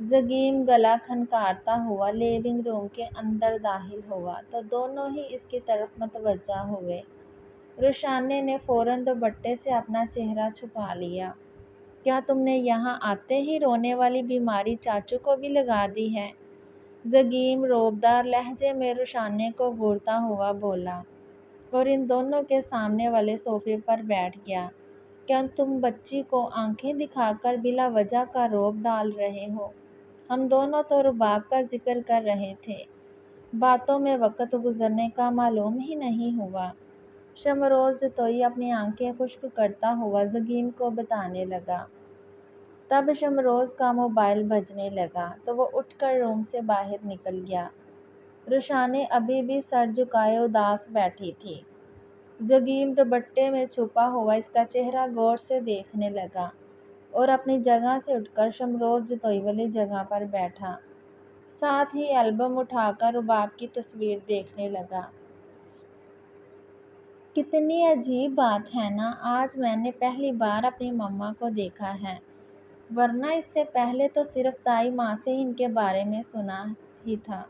زگیم گلا کھنکارتا ہوا لیونگ روم کے اندر داخل ہوا تو دونوں ہی اس کی طرف متوجہ ہوئے۔ رشانے نے فوراً دوپٹے سے اپنا چہرہ چھپا لیا۔ کیا تم نے یہاں آتے ہی رونے والی بیماری چاچو کو بھی لگا دی ہے؟ زگیم روبدار لہجے میں رشانے کو گھورتا ہوا بولا اور ان دونوں کے سامنے والے صوفے پر بیٹھ گیا۔ کیا تم بچی کو آنکھیں دکھا کر بلا وجہ کا روب ڈال رہے ہو؟ ہم دونوں تو رباب کا ذکر کر رہے تھے، باتوں میں وقت گزرنے کا معلوم ہی نہیں ہوا۔ شمروز جتوئی اپنی آنکھیں خشک کرتا ہوا زگیم کو بتانے لگا۔ تب شمروز کا موبائل بجنے لگا تو وہ اٹھ کر روم سے باہر نکل گیا۔ رشانے ابھی بھی سر جھکائے اداس بیٹھی تھی۔ زگیم دوپٹے میں چھپا ہوا اس کا چہرہ غور سے دیکھنے لگا اور اپنی جگہ سے اٹھ کر شمروز جتوئی والی جگہ پر بیٹھا، ساتھ ہی البم اٹھا کر رباب کی تصویر دیکھنے لگا۔ کتنی عجیب بات ہے نا، آج میں نے پہلی بار اپنی مما کو دیکھا ہے، ورنہ اس سے پہلے تو صرف دائی ماں سے ان کے بارے میں سنا ہی تھا۔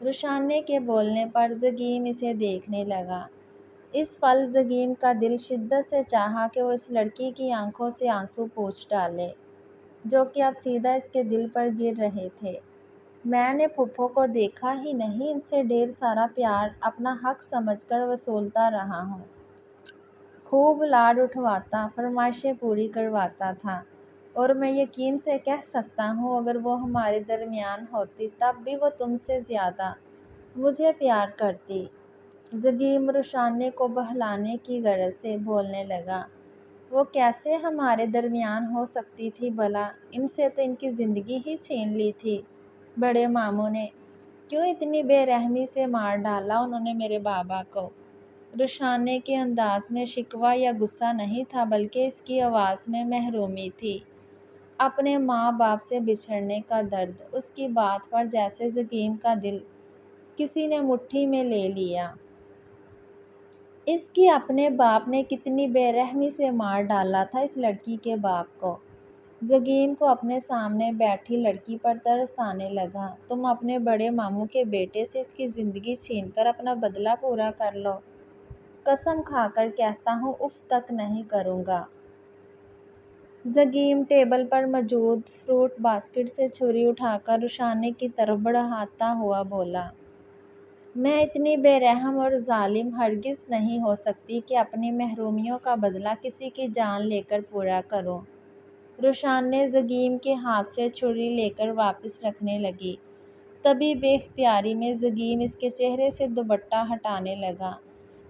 رشانے کے بولنے پر زگیم اسے دیکھنے لگا۔ اس پل زگیم کا دل شدت سے چاہا کہ وہ اس لڑکی کی آنکھوں سے آنسو پوچھ ڈالے، جو کہ اب سیدھا اس کے دل پر گر رہے تھے۔ میں نے پھپھو کو دیکھا ہی نہیں، ان سے ڈھیر سارا پیار اپنا حق سمجھ کر وصولتا رہا ہوں۔ خوب لاڈ اٹھواتا، فرمائشیں پوری کرواتا تھا، اور میں یقین سے کہہ سکتا ہوں اگر وہ ہمارے درمیان ہوتی تب بھی وہ تم سے زیادہ مجھے پیار کرتی۔ زگیم رشانے کو بہلانے کی غرض سے بولنے لگا۔ وہ کیسے ہمارے درمیان ہو سکتی تھی بھلا؟ ان سے تو ان کی زندگی ہی چھین لی تھی بڑے ماموں نے۔ کیوں اتنی بے رحمی سے مار ڈالا انہوں نے میرے بابا کو؟ رشانے کے انداز میں شکوہ یا غصہ نہیں تھا، بلکہ اس کی آواز میں محرومی تھی، اپنے ماں باپ سے بچھڑنے کا درد۔ اس کی بات پر جیسے زگیم کا دل کسی نے مٹھی میں لے لیا۔ اس کی اپنے باپ نے کتنی بے رحمی سے مار ڈالا تھا اس لڑکی کے باپ کو۔ زگیم کو اپنے سامنے بیٹھی لڑکی پر ترس آنے لگا۔ تم اپنے بڑے ماموں کے بیٹے سے اس کی زندگی چھین کر اپنا بدلہ پورا کر لو۔ قسم کھا کر کہتا ہوں اف تک نہیں کروں گا۔ زگیم ٹیبل پر موجود فروٹ باسکٹ سے چھری اٹھا کر رشانے کی طرف بڑھاتا ہوا بولا، میں اتنی بے رحم اور ظالم ہرگز نہیں ہو سکتی کہ اپنی محرومیوں کا بدلہ کسی کی جان لے کر پورا کروں۔ رشانے زگیم کے ہاتھ سے چھری لے کر واپس رکھنے لگی۔ تبھی بے اختیاری میں زگیم اس کے چہرے سے دوپٹہ ہٹانے لگا۔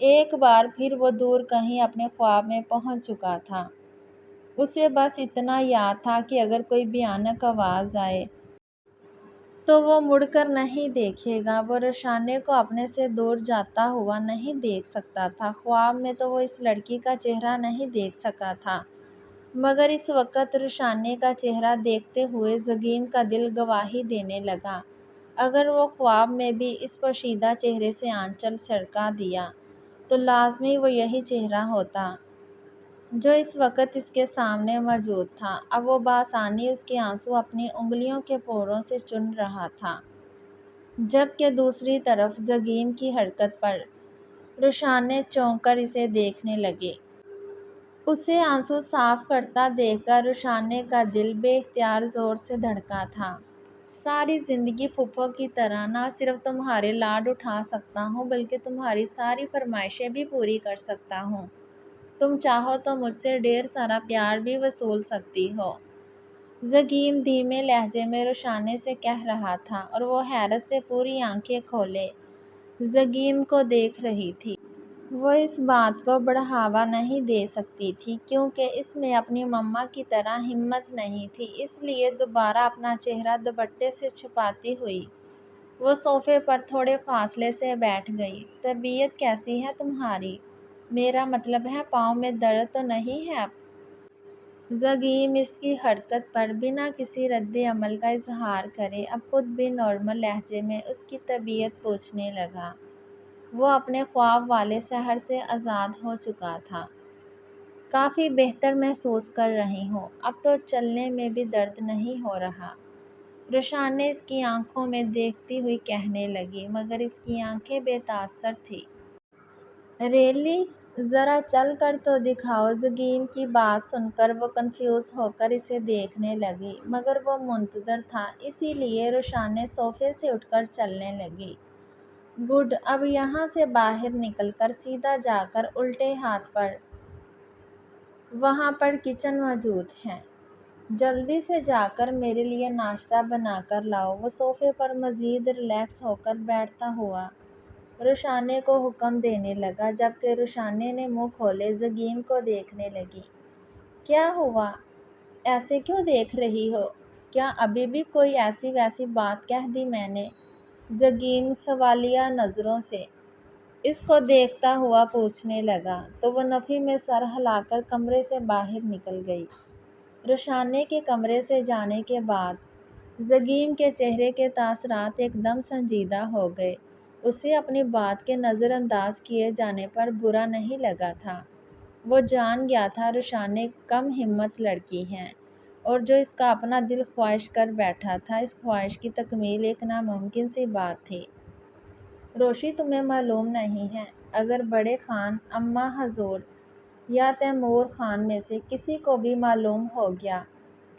ایک بار پھر وہ دور کہیں اپنے خواب میں پہنچ چکا تھا۔ اسے بس اتنا یاد تھا کہ اگر کوئی بھیانک آواز آئے تو وہ مڑ کر نہیں دیکھے گا۔ وہ رشانے کو اپنے سے دور جاتا ہوا نہیں دیکھ سکتا تھا۔ خواب میں تو وہ اس لڑکی کا چہرہ نہیں دیکھ سکا تھا، مگر اس وقت رشانے کا چہرہ دیکھتے ہوئے زگیم کا دل گواہی دینے لگا، اگر وہ خواب میں بھی اس پوشیدہ چہرے سے آنچل سرکا دیا تو لازمی وہ یہی چہرہ ہوتا جو اس وقت اس کے سامنے موجود تھا۔ اب وہ بآسانی اس کے آنسو اپنی انگلیوں کے پوروں سے چن رہا تھا، جبکہ دوسری طرف زگیم کی حرکت پر رشانے چونک کر اسے دیکھنے لگے۔ اسے آنسو صاف کرتا دیکھ کر رشانے کا دل بے اختیار زور سے دھڑکا تھا۔ ساری زندگی پھپھو کی طرح نہ صرف تمہارے لاڈ اٹھا سکتا ہوں بلکہ تمہاری ساری فرمائشیں بھی پوری کر سکتا ہوں۔ تم چاہو تو مجھ سے ڈھیر سارا پیار بھی وصول سکتی ہو، زگیم دھیمے لہجے میں رشانے سے کہہ رہا تھا، اور وہ حیرت سے پوری آنکھیں کھولے زگیم کو دیکھ رہی تھی۔ وہ اس بات کو بڑھاوا نہیں دے سکتی تھی کیونکہ اس میں اپنی مما کی طرح ہمت نہیں تھی، اس لیے دوبارہ اپنا چہرہ دوپٹے سے چھپاتی ہوئی وہ صوفے پر تھوڑے فاصلے سے بیٹھ گئی۔ طبیعت کیسی ہے تمہاری؟ میرا مطلب ہے پاؤں میں درد تو نہیں ہے اب؟ زگیم اس کی حرکت پر بنا کسی رد عمل کا اظہار کرے اب خود بھی نارمل لہجے میں اس کی طبیعت پوچھنے لگا۔ وہ اپنے خواب والے سحر سے آزاد ہو چکا تھا۔ کافی بہتر محسوس کر رہی ہوں، اب تو چلنے میں بھی درد نہیں ہو رہا، رشانے اس کی آنکھوں میں دیکھتی ہوئی کہنے لگی، مگر اس کی آنکھیں بے تاثر تھیں۔ ریلی؟ ذرا چل کر تو دکھاؤ۔ زگیم کی بات سن کر وہ کنفیوز ہو کر اسے دیکھنے لگی، مگر وہ منتظر تھا، اسی لیے رشانے صوفے سے اٹھ کر چلنے لگی۔ گڈ، اب یہاں سے باہر نکل کر سیدھا جا کر الٹے ہاتھ پر وہاں پر کچن موجود ہے، جلدی سے جا کر میرے لیے ناشتہ بنا کر لاؤ۔ وہ صوفے پر مزید ریلیکس ہو کر بیٹھتا ہوا رشانے کو حکم دینے لگا، جبکہ رشانے نے منہ کھولے زگیم کو دیکھنے لگی۔ کیا ہوا؟ ایسے کیوں دیکھ رہی ہو؟ کیا ابھی بھی کوئی ایسی ویسی بات کہہ دی میں نے؟ زگیم سوالیہ نظروں سے اس کو دیکھتا ہوا پوچھنے لگا، تو وہ نفی میں سر ہلا کر کمرے سے باہر نکل گئی۔ رشانے کے کمرے سے جانے کے بعد زگیم کے چہرے کے تاثرات ایک دم سنجیدہ ہو گئے۔ اسے اپنی بات کے نظر انداز کیے جانے پر برا نہیں لگا تھا۔ وہ جان گیا تھا رشانے کم ہمت لڑکی ہے، اور جو اس کا اپنا دل خواہش کر بیٹھا تھا، اس خواہش کی تکمیل ایک ناممکن سی بات تھی۔ روشی، تمہیں معلوم نہیں ہے، اگر بڑے خان، اماں حضور یا تیمور خان میں سے کسی کو بھی معلوم ہو گیا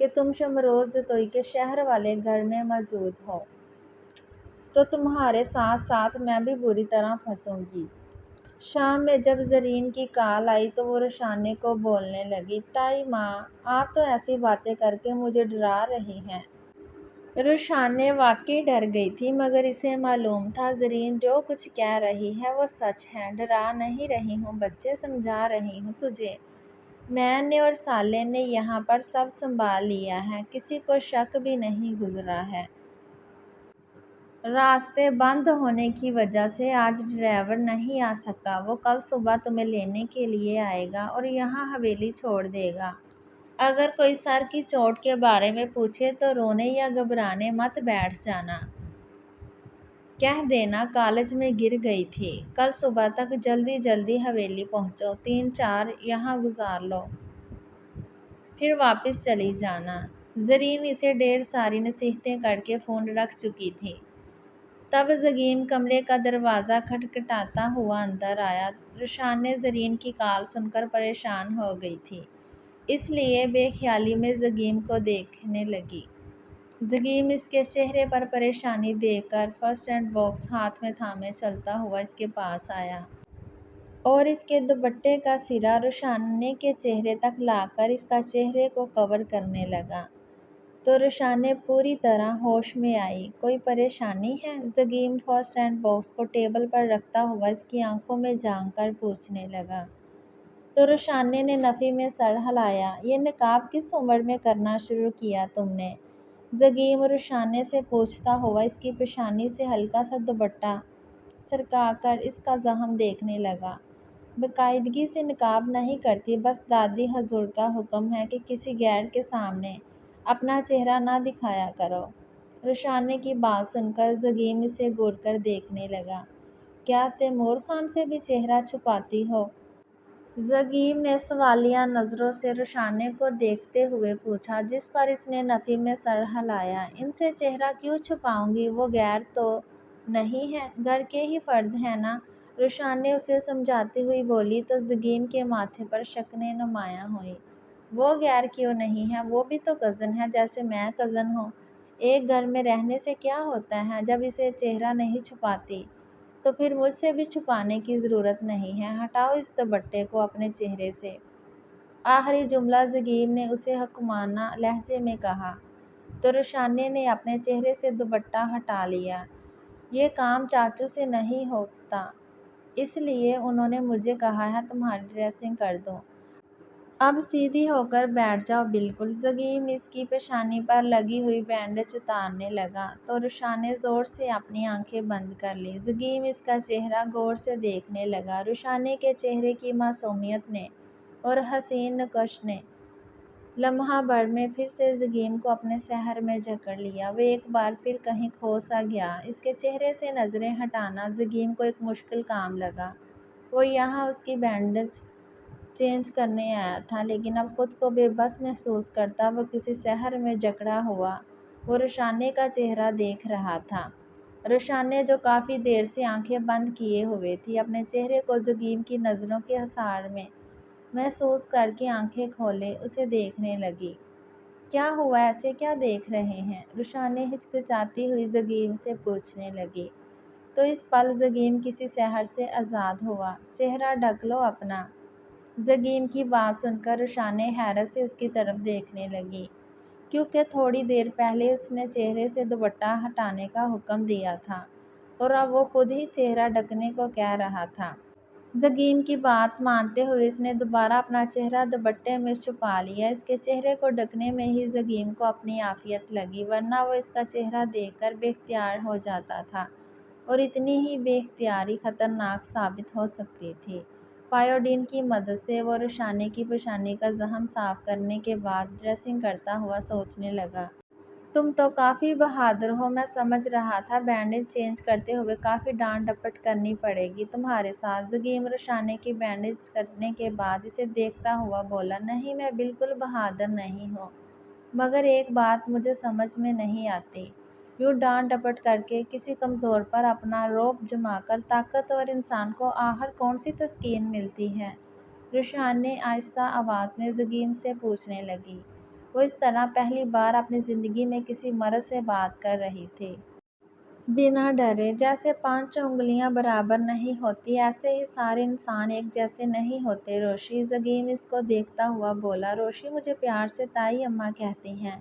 کہ تم شمروز جتوئی کے شہر والے گھر میں موجود ہو تو تمہارے ساتھ ساتھ میں بھی بری طرح پھنسوں گی۔ شام میں جب زرین کی کال آئی تو وہ رشانے کو بولنے لگی، تائی ماں، آپ تو ایسی باتیں کر کے مجھے ڈرا رہی ہیں۔ رشانے واقعی ڈر گئی تھی، مگر اسے معلوم تھا زرین جو کچھ کہہ رہی ہے وہ سچ ہے۔ ڈرا نہیں رہی ہوں بچے، سمجھا رہی ہوں تجھے۔ میں نے اور صالح نے یہاں پر سب سنبھال لیا ہے، کسی کو شک بھی نہیں گزرا ہے۔ راستے بند ہونے کی وجہ سے آج ڈرائیور نہیں آ سکا، وہ کل صبح تمہیں لینے کے لیے آئے گا اور یہاں حویلی چھوڑ دے گا۔ اگر کوئی سر کی چوٹ کے بارے میں پوچھے تو رونے یا گھبرانے مت بیٹھ جانا، کہہ دینا کالج میں گر گئی تھی۔ کل صبح تک جلدی جلدی حویلی پہنچو، 3-4 یہاں گزار لو، پھر واپس چلی جانا۔ زرین اسے ڈھیر ساری نصیحتیں کر کے فون رکھ چکی تھی۔ تب زگیم کمرے کا دروازہ کھٹکھٹاتا ہوا اندر آیا۔ رشانے زرین کی کال سن کر پریشان ہو گئی تھی، اس لیے بے خیالی میں زگیم کو دیکھنے لگی۔ زگیم اس کے چہرے پر پریشانی دیکھ کر فرسٹ ایڈ باکس ہاتھ میں تھامے چلتا ہوا اس کے پاس آیا اور اس کے دوپٹے کا سرا رشانے کے چہرے تک لا کر اس کا چہرے کو کور کرنے لگا تو رشانے پوری طرح ہوش میں آئی۔ کوئی پریشانی ہے؟ زگیم فرسٹ ایڈ باکس کو ٹیبل پر رکھتا ہوا اس کی آنکھوں میں جھانک کر پوچھنے لگا تو رشانے نے نفی میں سر ہلایا۔ یہ نقاب کس عمر میں کرنا شروع کیا تم نے؟ زگیم رشانے سے پوچھتا ہوا اس کی پیشانی سے ہلکا سا دوپٹہ سرکا کر اس کا زخم دیکھنے لگا۔ باقاعدگی سے نقاب نہیں کرتی، بس دادی حضور کا حکم ہے کہ کسی غیر کے سامنے اپنا چہرہ نہ دکھایا کرو۔ رشانے کی بات سن کر زگیم اسے گور کر دیکھنے لگا۔ کیا تیمور خان سے بھی چہرہ چھپاتی ہو؟ زگیم نے سوالیہ نظروں سے رشانے کو دیکھتے ہوئے پوچھا، جس پر اس نے نفی میں سر ہلایا۔ ان سے چہرہ کیوں چھپاؤں گی؟ وہ غیر تو نہیں ہے، گھر کے ہی فرد ہیں نا؟ رشانے اسے سمجھاتی ہوئی بولی تو زگیم کے ماتھے پر شکنیں نمایاں ہوئیں۔ وہ غیر کیوں نہیں ہے؟ وہ بھی تو کزن ہے، جیسے میں کزن ہوں۔ ایک گھر میں رہنے سے کیا ہوتا ہے؟ جب اسے چہرہ نہیں چھپاتی تو پھر مجھ سے بھی چھپانے کی ضرورت نہیں ہے۔ ہٹاؤ اس دوپٹے کو اپنے چہرے سے۔ آخری جملہ زگیم نے اسے حکمرانہ لہجے میں کہا تو رشانے نے اپنے چہرے سے دوپٹہ ہٹا لیا۔ یہ کام چاچو سے نہیں ہوتا، اس لیے انہوں نے مجھے کہا ہے تمہاری ڈریسنگ کر دوں۔ اب سیدھی ہو کر بیٹھ جاؤ۔ بالکل۔ زگیم اس کی پیشانی پر لگی ہوئی بینڈیج اتارنے لگا تو رشانے زور سے اپنی آنکھیں بند کر لیں۔ زگیم اس کا چہرہ غور سے دیکھنے لگا۔ رشانے کے چہرے کی معصومیت نے اور حسین نقش نے لمحہ بھر میں پھر سے زگیم کو اپنے سحر میں جکڑ لیا۔ وہ ایک بار پھر کہیں کھو سا گیا۔ اس کے چہرے سے نظریں ہٹانا زگیم کو ایک مشکل کام لگا۔ وہ یہاں اس کی بینڈیج چینج کرنے آیا تھا، لیکن اب خود کو بے بس محسوس کرتا وہ کسی سحر میں جکڑا ہوا وہ رشانے کا چہرہ دیکھ رہا تھا۔ رشانے جو کافی دیر سے آنکھیں بند کیے ہوئے تھی، اپنے چہرے کو زگیم کی نظروں کے حصار میں محسوس کر کے آنکھیں کھولے اسے دیکھنے لگی۔ کیا ہوا؟ ایسے کیا دیکھ رہے ہیں؟ رشانے ہچکچاتی ہوئی زگیم سے پوچھنے لگی تو اس پل زگیم کسی سحر سے آزاد ہوا۔ چہرہ ڈھک لو اپنا۔ زگیم کی بات سن کر رشانے حیرت سے اس کی طرف دیکھنے لگی، کیونکہ تھوڑی دیر پہلے اس نے چہرے سے دوپٹہ ہٹانے کا حکم دیا تھا اور اب وہ خود ہی چہرہ ڈھکنے کو کہہ رہا تھا۔ زگیم کی بات مانتے ہوئے اس نے دوبارہ اپنا چہرہ دوپٹے میں چھپا لیا۔ اس کے چہرے کو ڈھکنے میں ہی زگیم کو اپنی عافیت لگی، ورنہ وہ اس کا چہرہ دیکھ کر بے اختیار ہو جاتا تھا اور اتنی ہی بے اختیاری خطرناک ثابت ہو سکتی تھی۔ پائیوڈین کی مدد سے وہ رشانے کی پیشانی کا زخم صاف کرنے کے بعد ڈریسنگ کرتا ہوا سوچنے لگا۔ تم تو کافی بہادر ہو، میں سمجھ رہا تھا بینڈیج چینج کرتے ہوئے کافی ڈانٹ ڈپٹ کرنی پڑے گی تمہارے ساتھ۔ زگیم رشانے کی بینڈیج کرنے کے بعد اسے دیکھتا ہوا بولا، نہیں میں بالکل بہادر نہیں ہوں، مگر ایک بات مجھے سمجھ میں نہیں آتی، یوں ڈانٹ ڈپٹ کر کے کسی کمزور پر اپنا رعب جما کر طاقتور انسان کو آخر کون سی تسکین ملتی ہے؟ رشانے آہستہ آواز میں زگیم سے پوچھنے لگی۔ وہ اس طرح پہلی بار اپنی زندگی میں کسی مرد سے بات کر رہی تھی بنا ڈرے۔ جیسے 5 انگلیاں برابر نہیں ہوتی، ایسے ہی سارے انسان ایک جیسے نہیں ہوتے روشی۔ زگیم اس کو دیکھتا ہوا بولا، روشی مجھے پیار سے تائی اماں کہتی ہیں۔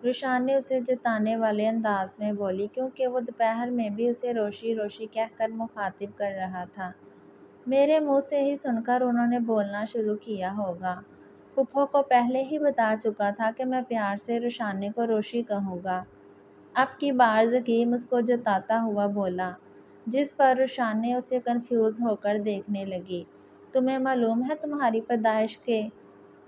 رشانے اسے جتانے والے انداز میں بولی، کیونکہ وہ دوپہر میں بھی اسے روشی روشی کہہ کر مخاطب کر رہا تھا۔ میرے منہ سے ہی سن کر انہوں نے بولنا شروع کیا ہوگا۔ پھپھو کو پہلے ہی بتا چکا تھا کہ میں پیار سے رشانے کو روشی کہوں گا۔ اب کی بار زکیم اس کو جتاتا ہوا بولا، جس پر رشان نے اسے کنفیوز ہو کر دیکھنے لگی۔ تمہیں معلوم ہے تمہاری پیدائش کے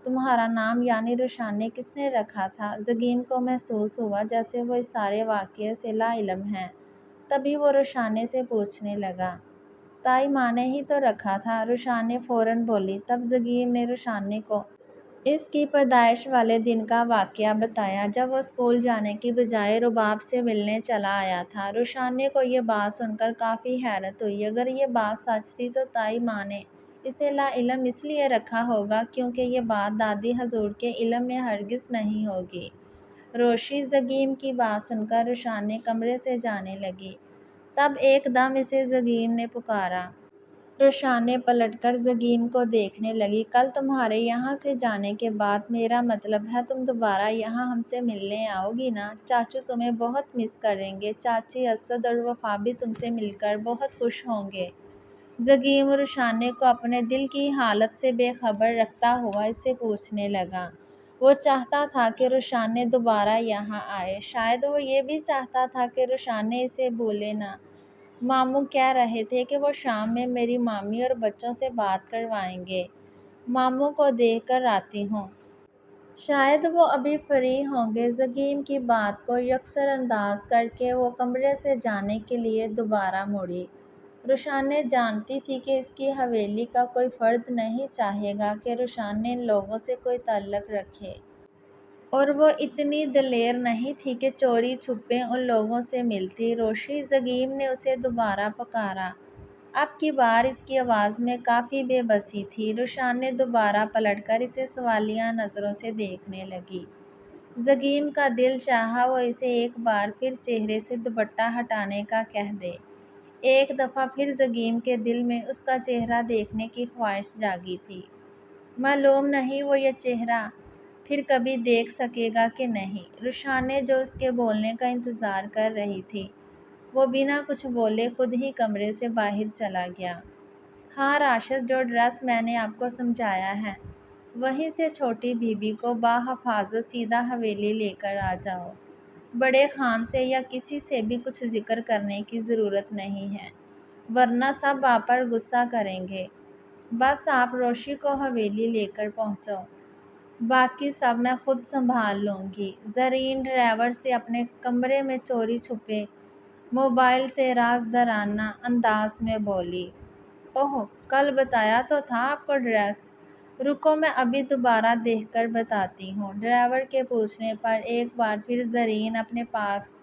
تمہارا نام یعنی رشان نے کس نے رکھا تھا؟ زگیم کو محسوس ہوا جیسے وہ اس سارے واقعے سے لا علم ہے۔ تبھی وہ رشانے سے پوچھنے لگا، تائی ماں نے ہی تو رکھا تھا، رشانے فوراً بولی۔ تب زگیم نے رشانے کو اس کی پیدائش والے دن کا واقعہ بتایا جب وہ اسکول جانے کی بجائے رباب سے ملنے چلا آیا تھا۔ رشانے کو یہ بات سن کر کافی حیرت ہوئی۔ اگر یہ بات سچ تھی تو تائی ماں نے اسے لا علم اس لیے رکھا ہوگا کیونکہ یہ بات دادی حضور کے علم میں ہرگز نہیں ہوگی۔ روشی زگیم کی بات سن کر رشانے کمرے سے جانے لگی۔ تب ایک دم اسے زگیم نے پکارا۔ رشانے پلٹ کر زگیم کو دیکھنے لگی۔ کل تمہارے یہاں سے جانے کے بعد میرا مطلب ہے تم دوبارہ یہاں ہم سے ملنے آؤ گی نا؟ چاچو تمہیں بہت مس کریں گے، چاچی اسد اور وفا بھی تم سے مل کر بہت خوش ہوں گے۔ زگیم رشانے کو اپنے دل کی حالت سے بے خبر رکھتا ہوا اس سے پوچھنے لگا۔ وہ چاہتا تھا کہ رشانے دوبارہ یہاں آئے، شاید وہ یہ بھی چاہتا تھا کہ رشانے اسے بھولے نہ۔ ماموں کہہ رہے تھے کہ وہ شام میں میری مامی اور بچوں سے بات کروائیں گے۔ ماموں کو دیکھ کر آتی ہوں۔ شاید وہ ابھی فری ہوں گے۔ زگیم کی بات کو یکسر انداز کر کے وہ کمرے سے جانے کے لیے دوبارہ مڑی۔ رشانے جانتی تھی کہ اس کی حویلی کا کوئی فرد نہیں چاہے گا کہ رشانے ان لوگوں سے کوئی تعلق رکھے، اور وہ اتنی دلیر نہیں تھی کہ چوری چھپے ان لوگوں سے ملتی۔ روشی، زگیم نے اسے دوبارہ پکارا۔ اب کی بار اس کی آواز میں کافی بے بسی تھی۔ رشانے دوبارہ پلٹ کر اسے سوالیہ نظروں سے دیکھنے لگی۔ زگیم کا دل چاہا وہ اسے ایک بار پھر چہرے سے دوپٹہ ہٹانے کا کہہ دے۔ ایک دفعہ پھر زگیم کے دل میں اس کا چہرہ دیکھنے کی خواہش جاگی تھی۔ معلوم نہیں وہ یہ چہرہ پھر کبھی دیکھ سکے گا کہ نہیں۔ رشانے جو اس کے بولنے کا انتظار کر رہی تھی، وہ بنا کچھ بولے خود ہی کمرے سے باہر چلا گیا۔ ہاں راشد، جو ڈریس میں نے آپ کو سمجھایا ہے وہیں سے چھوٹی بی بی کو بحفاظت سیدھا حویلی لے کر آ جاؤ۔ بڑے خان سے یا کسی سے بھی کچھ ذکر کرنے کی ضرورت نہیں ہے، ورنہ سب آپ پر غصہ کریں گے۔ بس آپ روشی کو حویلی لے کر پہنچو، باقی سب میں خود سنبھال لوں گی۔ زرین ڈرائیور سے اپنے کمرے میں چوری چھپے موبائل سے رازدارانہ انداز میں بولی۔ اوہ، کل بتایا تو تھا آپ کو ڈریس۔ رکو میں ابھی دوبارہ دیکھ کر بتاتی ہوں۔ ڈرائیور کے پوچھنے پر ایک بار پھر زرین اپنے پاس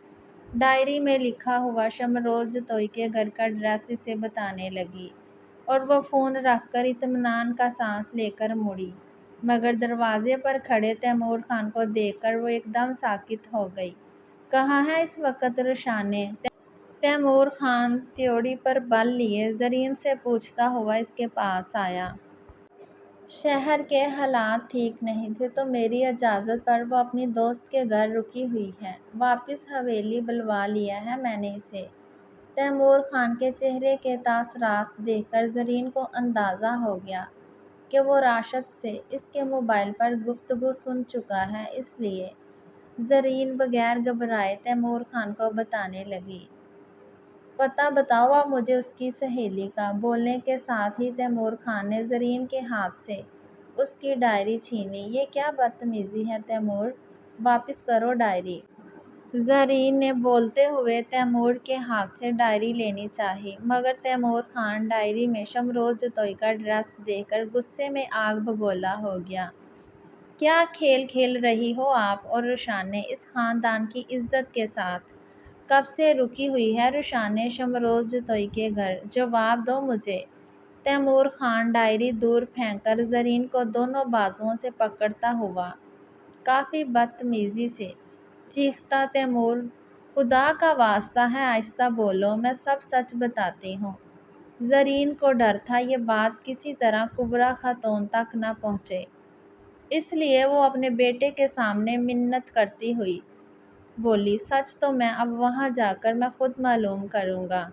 ڈائری میں لکھا ہوا شمروز جتوئی کے گھر کا ایڈریس اسے بتانے لگی، اور وہ فون رکھ کر اطمینان کا سانس لے کر مڑی، مگر دروازے پر کھڑے تیمور خان کو دیکھ کر وہ ایک دم ساکت ہو گئی۔ کہاں ہے اس وقت رشانے؟ تیمور خان تیوڑی پر بل لیے زرین سے پوچھتا ہوا اس کے پاس آیا۔ شہر کے حالات ٹھیک نہیں تھے تو میری اجازت پر وہ اپنی دوست کے گھر رکی ہوئی ہے، واپس حویلی بلوا لیا ہے میں نے اسے۔ تیمور خان کے چہرے کے تاثرات دیکھ کر زرین کو اندازہ ہو گیا کہ وہ راشد سے اس کے موبائل پر گفتگو سن چکا ہے، اس لیے زرین بغیر گھبرائے تیمور خان کو بتانے لگی۔ پتہ بتاؤ آپ مجھے اس کی سہیلی کا۔ بولنے کے ساتھ ہی تیمور خان نے زرین کے ہاتھ سے اس کی ڈائری چھینی۔ یہ کیا بدتمیزی ہے تیمور، واپس کرو ڈائری۔ زرین نے بولتے ہوئے تیمور کے ہاتھ سے ڈائری لینی چاہی، مگر تیمور خان ڈائری میں شمروز جتوئی کا ایڈریس دیکھ کر غصے میں آگ بگولا ہو گیا۔ کیا کھیل کھیل رہی ہو آپ اور رشانے اس خاندان کی عزت کے ساتھ؟ کب سے رکی ہوئی ہے رشانے شمروز جتوئی کے گھر؟ جواب دو مجھے۔ تیمور خان ڈائری دور پھینک کر زرین کو دونوں بازوؤں سے پکڑتا ہوا کافی بدتمیزی سے چیختا، تیمور، خدا کا واسطہ ہے آہستہ بولو، میں سب سچ بتاتی ہوں۔ زرین کو ڈر تھا یہ بات کسی طرح کبریٰ خاتون تک نہ پہنچے، اس لیے وہ اپنے بیٹے کے سامنے منت کرتی ہوئی بولی، سچ تو میں اب وہاں جا کر میں خود معلوم کروں گا۔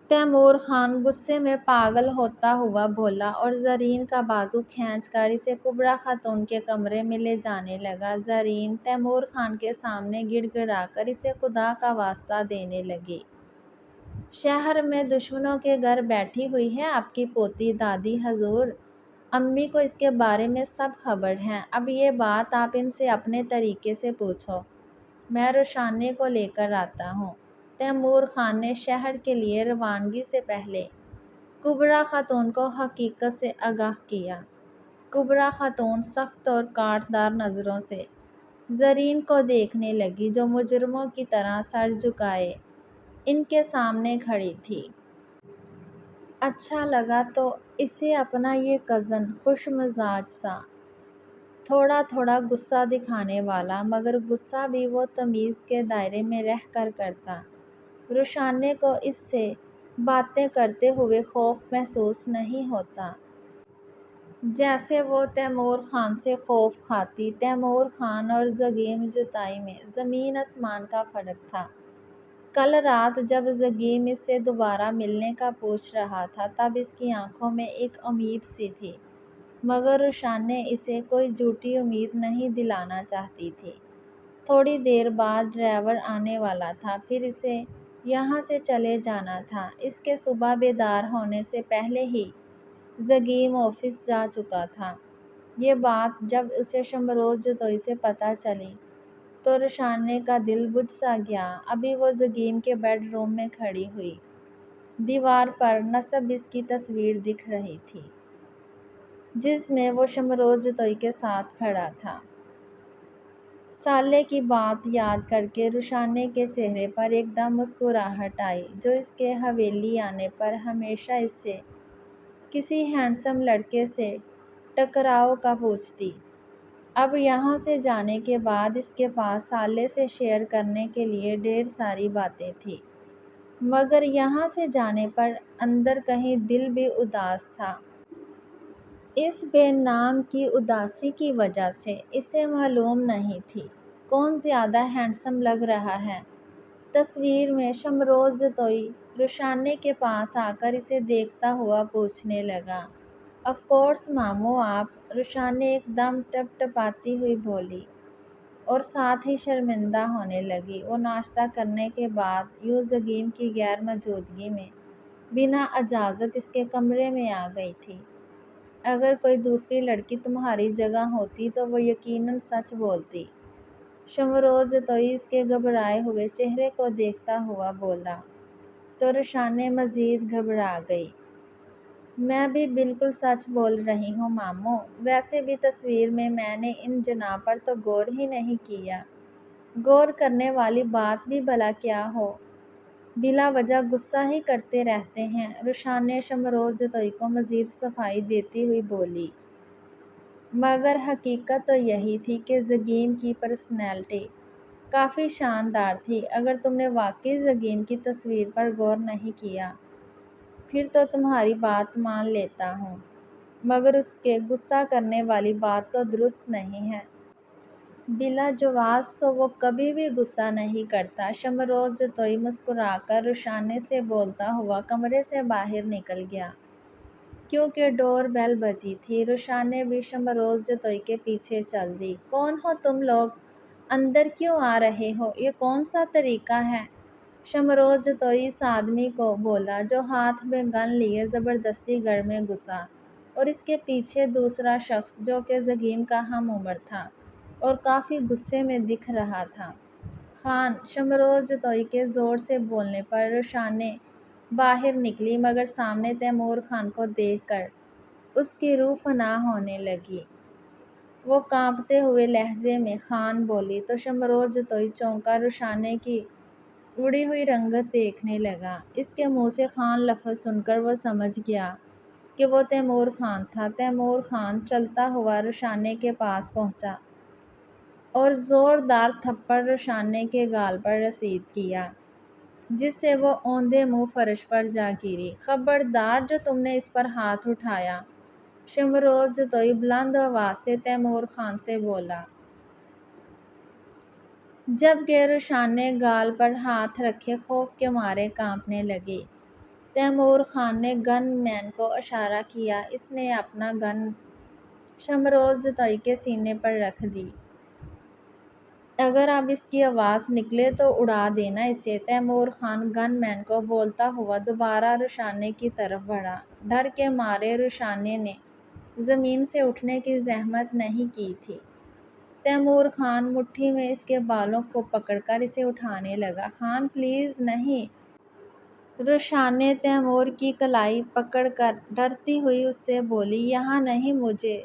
تیمور خان غصے میں پاگل ہوتا ہوا بولا اور زرین کا بازو کھینچ کر اسے کبریٰ خاتون کے کمرے میں لے جانے لگا۔ زرین تیمور خان کے سامنے گڑ گڑا کر اسے خدا کا واسطہ دینے لگی۔ شہر میں دشمنوں کے گھر بیٹھی ہوئی ہے آپ کی پوتی دادی حضور، امی کو اس کے بارے میں سب خبر ہے۔ اب یہ بات آپ ان سے اپنے طریقے سے پوچھو، میں روشانے کو لے کر آتا ہوں۔ تیمور خان نے شہر کے لیے روانگی سے پہلے کبریٰ خاتون کو حقیقت سے آگاہ کیا۔ کبریٰ خاتون سخت اور کاٹ دار نظروں سے زرین کو دیکھنے لگی جو مجرموں کی طرح سر جھکائے ان کے سامنے کھڑی تھی۔ اچھا لگا تو اسے اپنا یہ کزن، خوش مزاج سا، تھوڑا تھوڑا غصہ دکھانے والا، مگر غصہ بھی وہ تمیز کے دائرے میں رہ کر کرتا۔ روشانے کو اس سے باتیں کرتے ہوئے خوف محسوس نہیں ہوتا، جیسے وہ تیمور خان سے خوف کھاتی۔ تیمور خان اور زگیم جوتائی میں زمین آسمان کا فرق تھا۔ کل رات جب زگیم اس سے دوبارہ ملنے کا پوچھ رہا تھا تب اس کی آنکھوں میں ایک امید سی تھی، مگر روشانے اسے کوئی جھوٹی امید نہیں دلانا چاہتی تھی۔ تھوڑی دیر بعد ڈرائیور آنے والا تھا، پھر اسے یہاں سے چلے جانا تھا۔ اس کے صبح بیدار ہونے سے پہلے ہی زگیم آفس جا چکا تھا۔ یہ بات جب اسے شمروز جوتوئی سے پتہ چلی تو روشانے کا دل بجھ سا گیا۔ ابھی وہ زگیم کے بیڈ روم میں کھڑی ہوئی دیوار پر نصب اس کی تصویر دکھ رہی تھی، جس میں وہ شمروز جوتوئی کے ساتھ کھڑا تھا۔ سالے کی بات یاد کر کے روشانے کے چہرے پر ایک دم مسکراہٹ آئی، جو اس کے حویلی آنے پر ہمیشہ اس سے کسی ہینڈسم لڑکے سے ٹکراؤ کا پوچھتی۔ اب یہاں سے جانے کے بعد اس کے پاس سالے سے شیئر کرنے کے لیے ڈھیر ساری باتیں تھیں، مگر یہاں سے جانے پر اندر کہیں دل بھی اداس تھا۔ اس بے نام کی اداسی کی وجہ سے اسے معلوم نہیں تھی کون زیادہ ہینڈسم لگ رہا ہے۔ تصویر میں شمروز جوتوئی روشانے کے پاس آ کر اسے دیکھتا ہوا پوچھنے لگا، آف کورس ماموں آپ۔ روشانے ایک دم ٹپ ٹپاتی ہوئی بولی اور ساتھ ہی شرمندہ ہونے لگی۔ وہ ناشتہ کرنے کے بعد یوں زگیم کی غیر موجودگی میں بنا اجازت اس کے کمرے میں آ گئی تھی۔ اگر کوئی دوسری لڑکی تمہاری جگہ ہوتی تو وہ یقیناً سچ بولتی۔ شمروز جوتوئی اس کے گھبرائے ہوئے چہرے کو دیکھتا ہوا بولا تو روشانے مزید گھبرا گئی۔ میں بھی بالکل سچ بول رہی ہوں ماموں، ویسے بھی تصویر میں نے ان جناب پر تو غور ہی نہیں کیا۔ غور کرنے والی بات بھی بھلا کیا ہو، بلا وجہ غصہ ہی کرتے رہتے ہیں۔ روشانے شمروز جوتوئی کو مزید صفائی دیتی ہوئی بولی، مگر حقیقت تو یہی تھی کہ زگیم کی پرسنالٹی کافی شاندار تھی۔ اگر تم نے واقعی زگیم کی تصویر پر غور نہیں کیا پھر تو تمہاری بات مان لیتا ہوں، مگر اس کے غصہ کرنے والی بات تو درست نہیں ہے۔ بلا جواز تو وہ کبھی بھی غصہ نہیں کرتا۔ شمروز جوتوئی مسکرا کر روشانے سے بولتا ہوا کمرے سے باہر نکل گیا۔ کیونکہ ڈور بیل بجی تھی، روشانے بھی شمروز جوتوئی کے پیچھے چل دی۔ کون ہو تم لوگ؟ اندر کیوں آ رہے ہو؟ یہ کون سا طریقہ ہے؟ شمروز جوتوئی اس آدمی کو بولا جو ہاتھ میں گن لیے زبردستی گھر میں گھسا، اور اس کے پیچھے دوسرا شخص جو کہ زگیم کا ہم عمر تھا اور کافی غصے میں دکھ رہا تھا۔ خان! شمروز جوتوئی کے زور سے بولنے پر روشانے باہر نکلی، مگر سامنے تیمور خان کو دیکھ کر اس کی روح فنا ہونے لگی۔ وہ کانپتے ہوئے لہجے میں خان بولی تو شمروز جوتوئی چونکا، روشانے کی اڑی ہوئی رنگت دیکھنے لگا۔ اس کے منہ سے خان لفظ سن کر وہ سمجھ گیا کہ وہ تیمور خان تھا۔ تیمور خان چلتا ہوا روشانے کے پاس پہنچا اور زوردار تھپڑ روشانے کے گال پر رسید کیا، جس سے وہ اوندھے منہ فرش پر جا گری۔ خبردار جو تم نے اس پر ہاتھ اٹھایا! شمروز جوتوئی بلند آواز سے تیمور خان سے بولا، جب کہ روشانے گال پر ہاتھ رکھے خوف کے مارے کانپنے لگی۔ تیمور خان نے گن مین کو اشارہ کیا۔ اس نے اپنا گن شمروز جتوئی کے سینے پر رکھ دی۔ اگر اب اس کی آواز نکلے تو اڑا دینا اسے۔ تیمور خان گن مین کو بولتا ہوا دوبارہ روشانے کی طرف بڑھا۔ ڈر کے مارے روشانے نے زمین سے اٹھنے کی زحمت نہیں کی تھی۔ تیمور خان مٹھی میں اس کے بالوں کو پکڑ کر اسے اٹھانے لگا۔ خان پلیز نہیں! روشانے تیمور کی کلائی پکڑ کر ڈرتی ہوئی اس سے بولی، یہاں نہیں، مجھے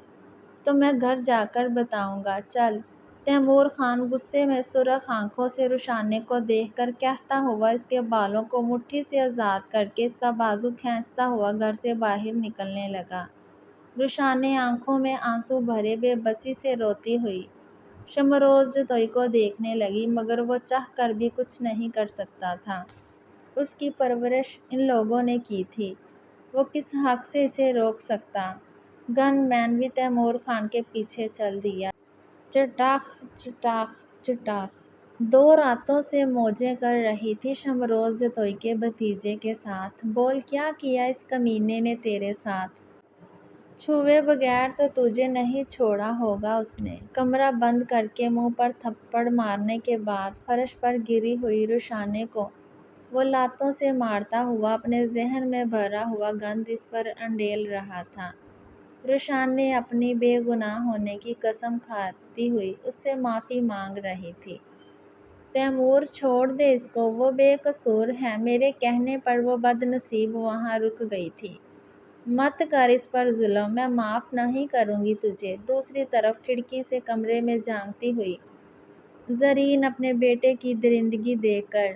تو میں گھر جا کر بتاؤں گا، چل! تیمور خان غصے میں سرخ آنکھوں سے روشانے کو دیکھ کر کہتا ہوا اس کے بالوں کو مٹھی سے آزاد کر کے اس کا بازو کھینچتا ہوا گھر سے باہر نکلنے لگا۔ روشانے آنکھوں میں آنسو بھرے بے بسی سے روتی ہوئی شمروز جتوئی کو دیکھنے لگی، مگر وہ چاہ کر بھی کچھ نہیں کر سکتا تھا۔ اس کی پرورش ان لوگوں نے کی تھی، وہ کس حق سے اسے روک سکتا؟ گن مین بھی تیمور خان کے پیچھے چل دیا۔ چٹاخ چٹاخ چٹاخ! 2 راتوں سے موجیں کر رہی تھی شمروز جتوئی کے بھتیجے کے ساتھ۔ بول کیا کیا اس کمینے نے تیرے ساتھ؟ چھوئے بغیر تو تجھے نہیں چھوڑا ہوگا اس نے۔ کمرہ بند کر کے منہ پر تھپڑ مارنے کے بعد فرش پر گری ہوئی روشانے کو وہ لاتوں سے مارتا ہوا اپنے ذہن میں بھرا ہوا گند اس پر انڈیل رہا تھا۔ روشانے اپنی بے گناہ ہونے کی قسم کھاتی ہوئی اس سے معافی مانگ رہی تھی۔ تیمور چھوڑ دے اس کو، وہ بے قصور ہے، میرے کہنے پر وہ بد نصیب وہاں رک گئی تھی۔ مت کر اس پر ظلم، میں معاف نہیں کروں گی تجھے۔ دوسری طرف کھڑکی سے کمرے میں جھانکتی ہوئی زرین اپنے بیٹے کی درندگی دیکھ کر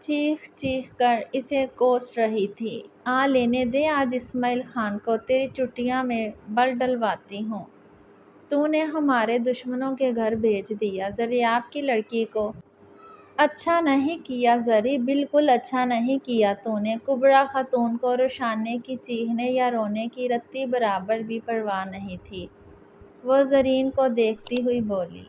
چیخ چیخ کر اسے کوس رہی تھی۔ آ لینے دے آج اسماعیل خان کو، تیری چٹیاں میں بل ڈلواتی ہوں۔ تو نے ہمارے دشمنوں کے گھر بھیج دیا زریاب کی لڑکی کو۔ اچھا نہیں کیا زری، بالکل اچھا نہیں کیا تو نے۔ کبریٰ خاتون کو روشانے کی چیخنے یا رونے کی رتی برابر بھی پرواہ نہیں تھی۔ وہ زرین کو دیکھتی ہوئی بولی،